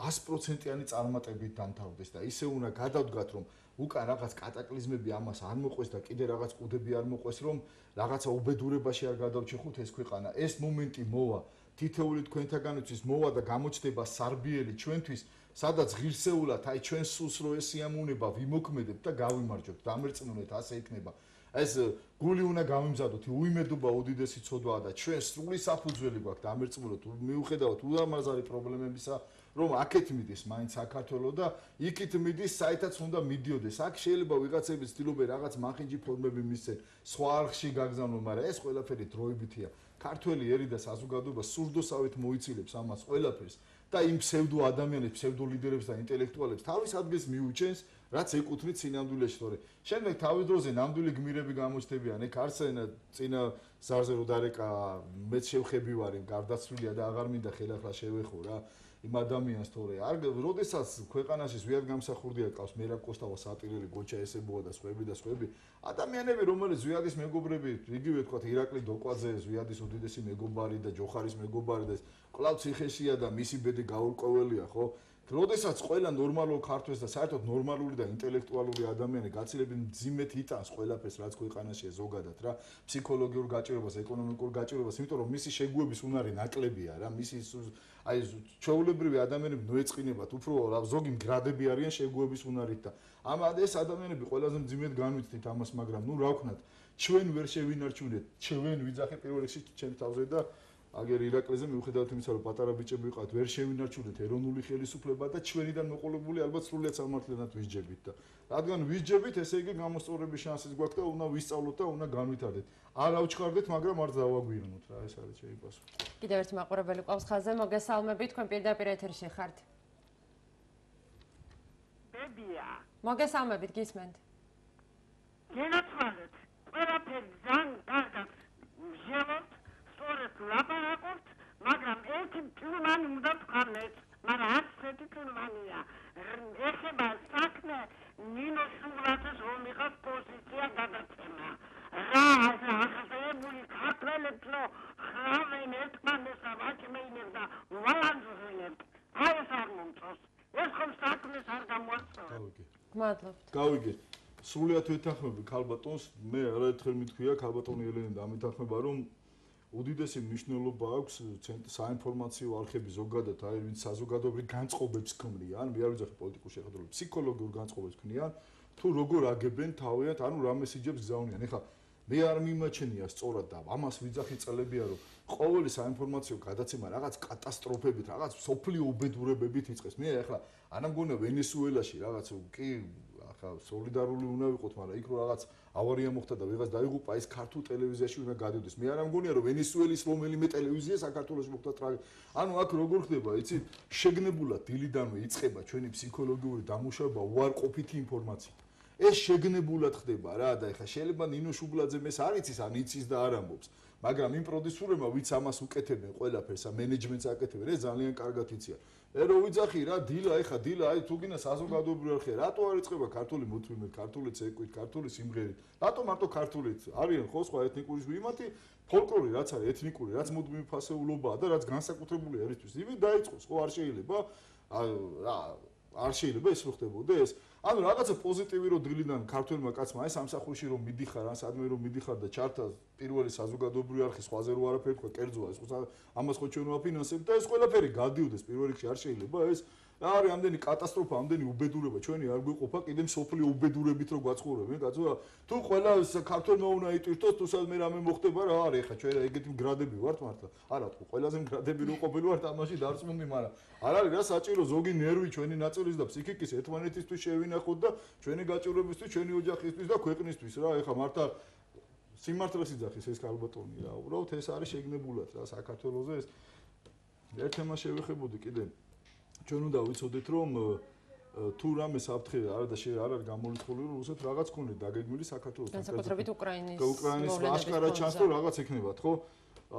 100%-იანი წარმატებით დამთავრდეს და ისე უნდა გადავდგათ რომ უკან რაღაც კატაკლიზმები ამას არ მოყვეს და კიდე რაღაც ყუდები არ მოყვეს რომ რაღაცა უბედურებაში არ გადავჭიხოთ ეს ქვეყანა ეს მომენტი მოვა თითეული თქვენთაგანთვის მოვა და გამოჩნდება სარბიელი ჩვენთვის სადაც ღირსეულად აი ჩვენ სულს რო ეს სიამოვნება ვიმოქმედებთ და გავიმარჯვებთ დამერწმუნეთ ასე იქნება ეს გული უნდა გავიმზადოთ უიმედობა უდიდესი ცოდვაა და ჩვენ სრული საფუძველი გვაქვს დამერწმუნოთ მიუხედავად ულამაზარი პრობლემებისა რომ აქეთ მიდის მაინც საქართველოს და იქით მიდის საერთოდ უნდა მიდიოდეს აქ შეიძლება ვიღაცები ცდილობენ რაღაც მახინჯი ფორმები მისცენ სხვა არხში გაგზავნონ მაგრამ ეს ყველაფერი დროებითია ქართველი ერი და საზოგადოება სურდოსავით მოიცილებს ამას ყველაფერს და იმ ფსევდო ადამიანებს, ფსევდო ლიდერებს და ინტელექტუალებს თავის ადგილს მიუჩენს, რაც ეკუთვნით სინამდვილეში, თორე შემდეგ თავის დროზე ნამდვილი გმირები გამოჩნდებიან, ეგ არცენ წინა ზარზე რო დარეკა მეც შევხები ვარ იმ გარდაცვლილია და აღარ მინდა ხელახლა შევეხო რა იმ ადამიანს თორე არ როდესაც ქვეყანაში ზვიად გამსახურდია ყავს მერაბ კოსტავა საპირელი გოჩა ესებოა და სხვები ადამიანები რომელიც ზვიადის მეგობრები იგივე თქვა ირაკლი დოკვაძე ზვიადის უდიდესი მეგობარი და ჯოხარის მეგობარი და კლავ ციხეშია და მისი ბედი გაურკვეველია ხო როდესაც ყველა ნორმალურ ქართველს და საერთოდ ნორმალური და ინტელექტუალური ადამიანი გაცილებით მძიმედ იტანს ყველაფერს რაც ქვეყანაში ზოგადად რა ფსიქოლოგიურ გაჭირებას ეკონომიკურ გაჭირებას იმიტომ რომ მისი შეგუების უნარი ნაკლებია რა მისი აი ჩვეულებრივი ადამიანები ნოეწყინებათ უფრო ზოგი მგრადები არიან შეგუების უნარით და ამ ეს ადამიანები ყველაზე მძიმედ განვიცდით ამას მაგრამ ნუ რა ვქნათ ჩვენ ვერ შევინარჩუნეთ ჩვენ ვიძახე პირველ რიგში ჩემ თავზე და აგერ ირაკლეზე მიუხედავად იმისა რომ პატარა ბიჭები ვიყავთ ვერ შევინარჩუნეთ ეროვნული ხელისუფლება და ჩვენიდან მოყოლებული ალბათ სრულიად სამართლიანად ვისჯებით და რადგან ვისჯებით ესე იგი გამოსწორების შანსიც გვაქვს და უნდა ვისწავლოთ და უნდა განვითარდეთ არ ავჩქარდეთ მაგრამ არ დავაგვირნოთ რა ეს არის ჩემი პასუხი კიდევ ერთი მაყურებელი ყავს ხაზზე მოგესალმებით თქვენ პირდაპირ ეთერში ხართ ბებია მოგესალმებით გისმენთ გენაცვალეთ ყველაფერი ზან კარგად ვჟელოთ სწორედ ვლაპარაკობთ მაგრამ ერთი ფილმანი უნდა თქვანეთ მაგრამ არც ერთი ფილმანია ეხება საქმე ნინო შუღლაძეს რომ იღოს პოზიცია გადაცემა რა ახალებული ქართველებს რომ ხრავენ ერთმანეს ავაჭმეინებ და ვალანძღინებ აი ეს არ მომწონს ეს ხომ საქმეს არ გამოაცხადა მადლობთ გავიგე სრულიად ვეთანხმები ქალბატონს მე არაერთხელ მithქვია ქალბატონი ელენე და მითანხმება რომ უდიდესი მნიშვნელობა აქვს საინფორმაციო არხები ზოგადად აი ვინც საზოგადოებრივ განწყობებს ქმნიან, მე არ ვიძახი პოლიტიკურ შეხედულებებს, ფსიქოლოგიურ განწყობებს ქმნიან, თუ როგორ აგებენ თავიანთ, ანუ რა მესიჯებს გზავნიან. ეხლა მე არ მიმაჩნია სწორად და ამას ვიძახი წელებია, რომ ყოველი საინფორმაციო გადაცემა რაღაც კატასტროფებით, რაღაც სოფლიო უბედურებებით იწყეს. მე ეხლა არ მგონია ვენესუელაში რაღაც კი ახლა სოლიდარული უნდა ვიყოთ, მაგრამ იქ რო რაღაც ავარია მოხდა და ვიღაც დაიღუპა, ეს ქართულ ტელევიზიაში უნდა გადავიდეს. მე არ მგონია რომ ვენესუელის რომელიმე ტელევიზია საქართველოში მოხდა ტრაგედია. ანუ აქ როგორ ხდება, იცი, შეგნებულად დილიდანვე იწყება ჩვენი ფსიქოლოგიური დამუშავება უარყოფითი ინფორმაციით. ეს შეგნებულად ხდება რა და ეხლა შეიძლება ნინო შუბლაძემ ეს არ იცის, ან იცის და არ ამბობს. მაგრამ იმ პროდიუსერებმა ვიც ამას უკეთებენ ყველაფერს, მენეჯმენტს აკეთებენ, ეს ძალიან კარგად იციან. რო ვიძახი რა დილა, ეხლა დილა, აი თუ გინდა საზოგადოებრივი არხია, რატო არ იწყება ქართული მულტფილმით, ქართული ცეკვით, ქართული სიმღერით? რატო მარტო ქართულით? არიან ხო სხვა ეთნიკური ვიმათი, ფოლკლორი რაც არის ეთნიკური, რაც მუდმივი ფასეულობაა და რაც განსაკუთრებული ერისთვის. იმით დაიწყოს, ხო არ შეიძლება? რა არ შეიძლება ეს რო ხდებოდეს? ანუ რაღაცა პოზიტივი რო დილიდან ქართველმა კაცმა აი სამსახურში რომ მიდიხარ, ან სადმე რომ მიდიხარ და ჩართა პირველი საზოგადოებრივი არხი სხვაზე რო არაფერი თქვა, კერძოა ეს ხო ამას ხო ჩვენ ვაფინანსებთ და ეს ყველაფერი გადიოდეს პირველ რიგში არ შეიძლება ეს რა არის ამდენი კატასტროფა, ამდენი უბედურება, ჩვენი არ გვიყოფა კიდე მსოფლიო უბედურებით რო გვაცხოვრებენ, კაცო თუ ყველა ქართველმა უნდა იტვირთოს, თუ სადმე რამე მოხდება რა არის ახლა ჩვენ ეგეთი მგრადები ვართ მართლა. არა თქო, ყველაზე მგრადები რო ყოფილი ვართ ამაში დარწმუნდი, მაგრამ არ არის რა საჭირო ზოგი ნერვი ჩვენი ნაწილის და ფსიქიკის ერთმანეთისთვის შევინახოთ და ჩვენი გაჭირვებისთვის, ჩვენი ოჯახისთვის და ქვეყნისთვის რა. ეხლა მართლა სიმართლეს იძახის ეს ქალბატონი რა. უბრალოდ ეს არის შეგნებულად რა საქართველოზე ეს ერთ თემას შევეხებოდი კიდე. ჩვენ უნდა ვიცოდეთ რომ თუ რამე საფრთხე არა და არ არის გამორიცხული რომ რუსეთ რაღაც ქონდა დაგეგმილი საქართველოს განსაკუთრებით უკრაინის აღკარა ჩანს რომ რაღაც ექნებათ ხო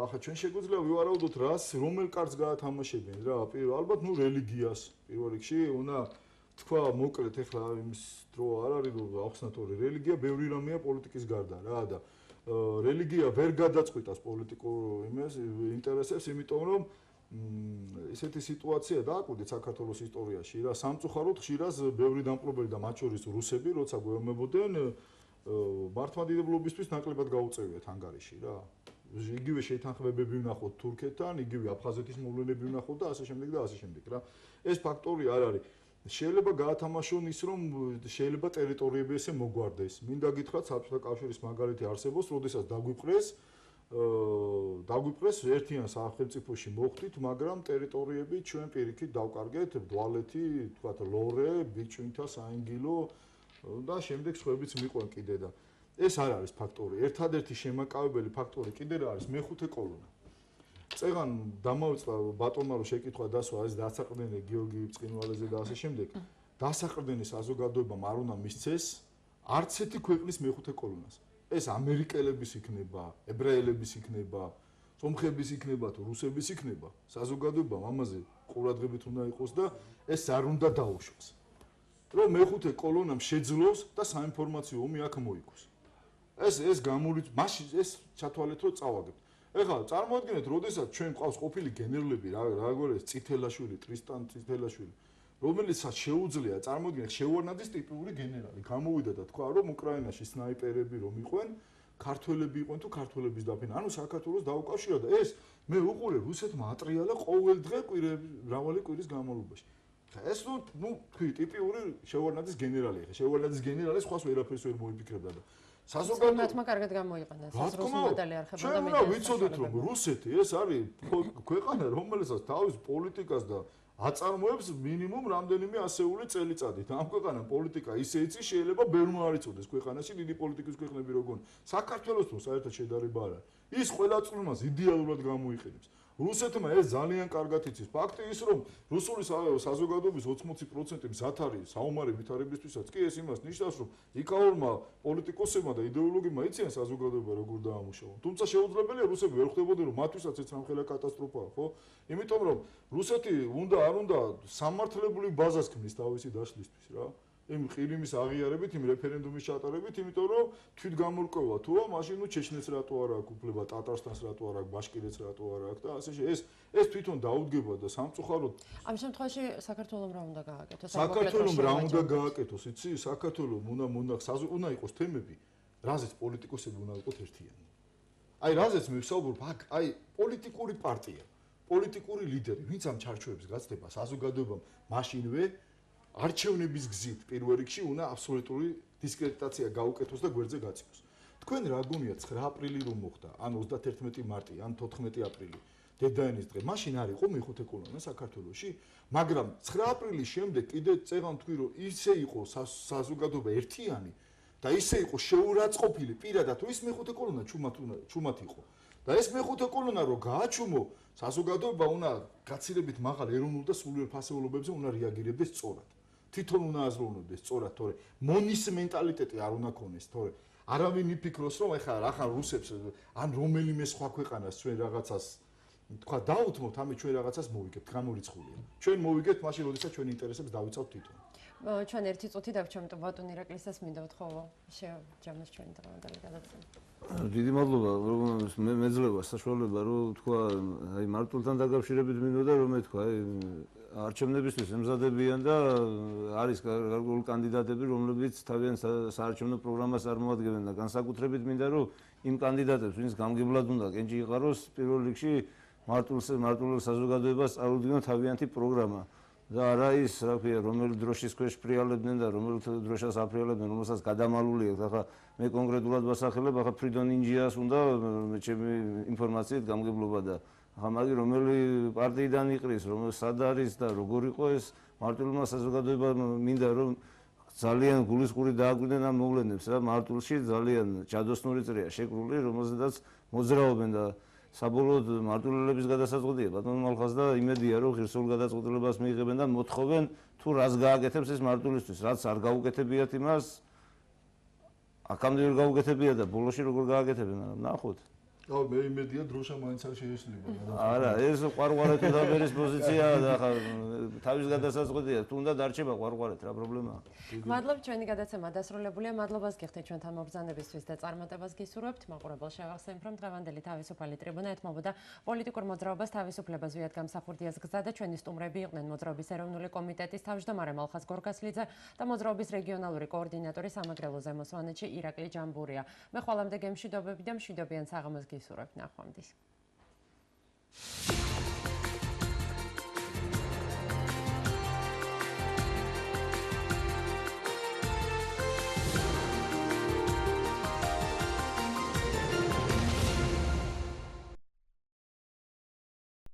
ახლა ჩვენ შეგვიძლია ვივარაუდოთ რას რომელ კარტს გაათამაშებენ რა ალბათ ნუ რელიგიას პირველ რიგში უნდა თქვა მოკლედ ეხლა იმის დრო არ არის რომ ახსნათ ორი რელიგია ბევრი რამეა პოლიტიკის გარდა რა და რელიგია ვერ გადაწყვიტავს პოლიტიკურ იმას ინტერესებს იმიტომ რომ ესეთი სიტუაცია დააკვირდით საქართველოს ისტორიაში რა სამწუხაროდ ხშირად ბევრი დამპყრობელი და მათ შორის რუსები როცა გვეომებოდნენ მართლმადიდებლობისთვის ნაკლებად გაუწევიათ ანგარიში რა იგივე შეითანხმებები ვნახოთ თურქეთთან იგივე აფხაზეთის მოვლენები ვნახოთ და ასე შემდეგ და ასე შემდეგ რა ეს ფაქტორი არ არის შეიძლება გაათამაშონ ის რომ შეიძლება ტერიტორიები ესე მოგვარდეს მინდა გითხრათ საბჭოთა კავშირის მაგალითი არსებობს როდესაც დაგვიპყრეს ერთიან სახელმწიფოში მოხვდით, მაგრამ ტერიტორიები ჩვენ პირიქით დავკარგეთ, დვალეთი, თქვათ ლორე, ბიჭვინთა, საინგილო და შემდეგ სხვაებიც მიყვენ კიდე და ეს არ არის ფაქტორი. ერთადერთი შემაკავებელი ფაქტორი კიდე რა არის? მეხუთე კოლონა. წეგან დამავიწყდა ბატონმა რომ შეკითხვა დასვა ეს დასაყრდენი გიორგი ბრწყინვალეზე და ასე შემდეგ. დასაყრდენი საზოგადოებამ არ უნდა მისცეს არც ერთი ქვეყნის მეხუთე კოლონას. ეს ამერიკელების იქნება, ებრაელების იქნება, სომხების იქნება თუ რუსების იქნება, საზოგადოებამ ამაზე ყურადღებით უნდა იყოს და ეს არ უნდა დაუშვას. რომ მეხუთე კოლონამ შეძლოს და საინფორმაციო ომი აქ მოიგოს. ეს გამორიც, მაშინ ეს ჩათვალეთ რომ წავაგებთ. ეხლა წარმოიდგინეთ, როდესაც ჩვენ ყავს ყოფილი გენერლები, რაღაცა წითელაშვილი, ტრისტან წითელაშვილი რომელიცაც შეუძლია წარმოიდგინეთ შეუარნაძის ტიპური გენერალი გამოვიდა და თქვა რომ უკრაინაში სნაიპერები რომ იყვნენ ქართველები იყვნენ თუ ქართველების დაფინა ანუ საქართველოს დაუკავშირა და ეს მე უყურე რუსეთმა ატრიალა ყოველ დღე მრავალი კვირის განმავლობაში ეს ნუ თქვი ტიპიური შეუარნაძის გენერალი ხა შეუარნაძის გენერალი სხვას ვერაფერს ვერ მოიფიქრებდა და საზოგადოებრივ კარგად გამოიყენა ეს რუსული მედალი არხებოდა და ჩვენ ვიცოდეთ რომ რუსეთი ეს არის ქვეყანა რომელსაც თავის პოლიტიკას და აწარმოებს მინიმუმ რამდენიმე ასეული წელიწადით. ამ ქვეყანამ პოლიტიკა ისე იცი შეიძლება ბევრმა არ იცოდეს ქვეყანაში დიდი პოლიტიკის ქვეყნები როგორ. საქართველოსთან საერთოდ შედარება არ არის. ის ყველა წვლილს იდეალურად გამოიყენებს. რუსეთმა ეს ძალიან კარგად იცის. ფაქტი ის რომ რუსული საზოგადოების 80% მზად არის საომარი ვითარებისთვისაც კი ეს იმას ნიშნავს რომ იქაურმა პოლიტიკოსებმა და იდეოლოგებმა იციან საზოგადოება როგორ დაამუშავონ. თუმცა შეუძლებელია რუსები ვერ ხვდებოდნენ რომ მათთვისაც ეს რამხელა კატასტროფაა, ხო? იმიტომ რომ რუსეთი უნდა არ უნდა სამართლებული ბაზას ქმნის თავისი დაშლისთვის რა. იმ ყირიმის აღიარებით, იმ რეფერენდუმის ჩატარებით, იმიტომ რომ თვით გამორკვევა თუა, მაშინ ნუ ჩეჩნეთს რატო არ აქვს უფლება, ტატარსტანს რატო არ აქვს, ბაშკირეთს რატო არ აქვს და ასე ეს თვითონ დაუდგება და სამწუხაროდ ამ შემთხვევაში საქართველოს რა უნდა გააკეთოს? საქართველოს რა უნდა გააკეთოს, იცი? საქართველოს უნდა იყოს თემები, რაზეც პოლიტიკოსები უნდა იყოს ერთიანი. აი რაზეც მე ვსაუბრობ, აი პოლიტიკური პარტია, პოლიტიკური ლიდერი, ვინც ამ ჩარჩოებს გაცდება საზოგადოებამ, მაშინვე არჩევნების გზით პირველ რიგში უნდა აბსოლუტური დისკრედიტაცია გაუკეთოს და გვერდზე გაწიოს. თქვენ რა გონიათ 9 აპრილი რომ მოხდა, ან 31 მარტი, ან 14 აპრილი, დედაენის დღე, მაშინ არ იყო მეხუთე კოლონა საქართველოში, მაგრამ 9 აპრილის შემდეგ კიდე წეღან თქვი რომ ისე იყო საზოგადოება ერთიანი და ისე იყო შეურაცხყოფილი პირადად ის მეხუთე კოლონა ჩუმად იყო. და ეს მეხუთე კოლონა რო გააჩუმო, საზოგადოება უნდა გაცილებით მაღალ ეროვნულ და სულიერ ფასეულობებზე უნდა რეაგირებდეს სწორად. თვითონ უნდა აზროვნებდეს სწორად, თორე მონის მენტალიტეტი არ უნდა ქონდეს, თორე არავინ იფიქროს რომ ეხლა რახან რუსებს ან რომელიმე სხვა ქვეყანას ჩვენ რაღაცას თქვა დაუთმოთ, ამით ჩვენ რაღაცას მოვიგებთ, გამორიცხულია. ჩვენ მოვიგებთ მაშინ, როდესაც ჩვენი ინტერესებს დავიცავთ თვითონ. ჩვენ ერთი წუთი დავჩემთ ბატონ ირაკლისას მინდა ვთხოვო შეჯამოს ჩვენი დღევანდელი გადაცემა. დიდი მადლობა, მეძლევა საშუალება რომ თქვა აი მარტულთან დაკავშირებით მინდოდა რომ მეთქვა აი არჩევნებისთვის ემზადებიან და არის გარკვეული კანდიდატები რომლებიც თავიანთ საარჩევნო პროგრამას წარმოადგენენ და განსაკუთრებით მინდა რომ იმ კანდიდატებს ვინც გამგებლად უნდა კენჭი იყაროს პირველ რიგში მარტულ საზოგადოებას წარუდგინონ თავიანთი პროგრამა და არა ის რა ქვია რომელი დროშის ქვეშ ფრიალებდნენ და რომელ დროშას აფრიალებდნენ რომელსაც გადამალული აქვს ახლა მე კონკრეტულად ვასახელებ ახლა ფრიდონ ინჯიას უნდა ჩემი ინფორმაციით გამგებლობა და ახლა მაგი რომელი პარტიიდან იყრის რომ სად არის და როგორ იყო ეს მარტულმა საზოგადოებამ მინდა რომ ძალიან გულისყური დააგვიდნენ ამ მოვლენებს რა მარტულში ძალიან ჯადოსნური წრეა შეკრული რომელზედაც მოძრაობენ და საბოლოოდ მარტულელების გადასაწყვეტია ბატონ მალხას და იმედია რომ ღირსეულ გადაწყვეტილებას მიიღებენ და მოთხოვენ თუ რას გააკეთებს ეს მარტულისთვის რაც არ გაუკეთებიათ იმას აქამდე ვერ გაუკეთებია და ბოლოში როგორ გააკეთებენ მაგრამ ნახოთ მე იმედია დროშა მაინც არ შეეშლება არა ეს ყვარყვარეთ უდაბერის პოზიციაა და ხა თავის გადასაწყვეტია თუნდა დარჩება ყვარყვარეთ რა პრობლემაა მადლობ ჩვენი გადაცემა დასრულებულია მადლობას გიხდით ჩვენთან მობრძანებისთვის და წარმატებას გისურვებთ მაყურებელ შევახსენებ რომ დღევანდელი თავისუფალი ტრიბუნა ეთმობოდა პოლიტიკურ მოძრაობას თავისუფლება ზვიად გამსახურდიას გზა და ჩვენი სტუმრები იყვნენ მოძრაობის ეროვნული კომიტეტის თავმჯდომარე მალხაზ გორგასლიძე და მოძრაობის რეგიონალური კოორდინატორი სამეგრელო ზემო სვანეთში ირაკლი ჯამბურია მე ხვალამდე გემშვიდობები და მშვიდობიან საღამოს გისურვებთ ნახვამდის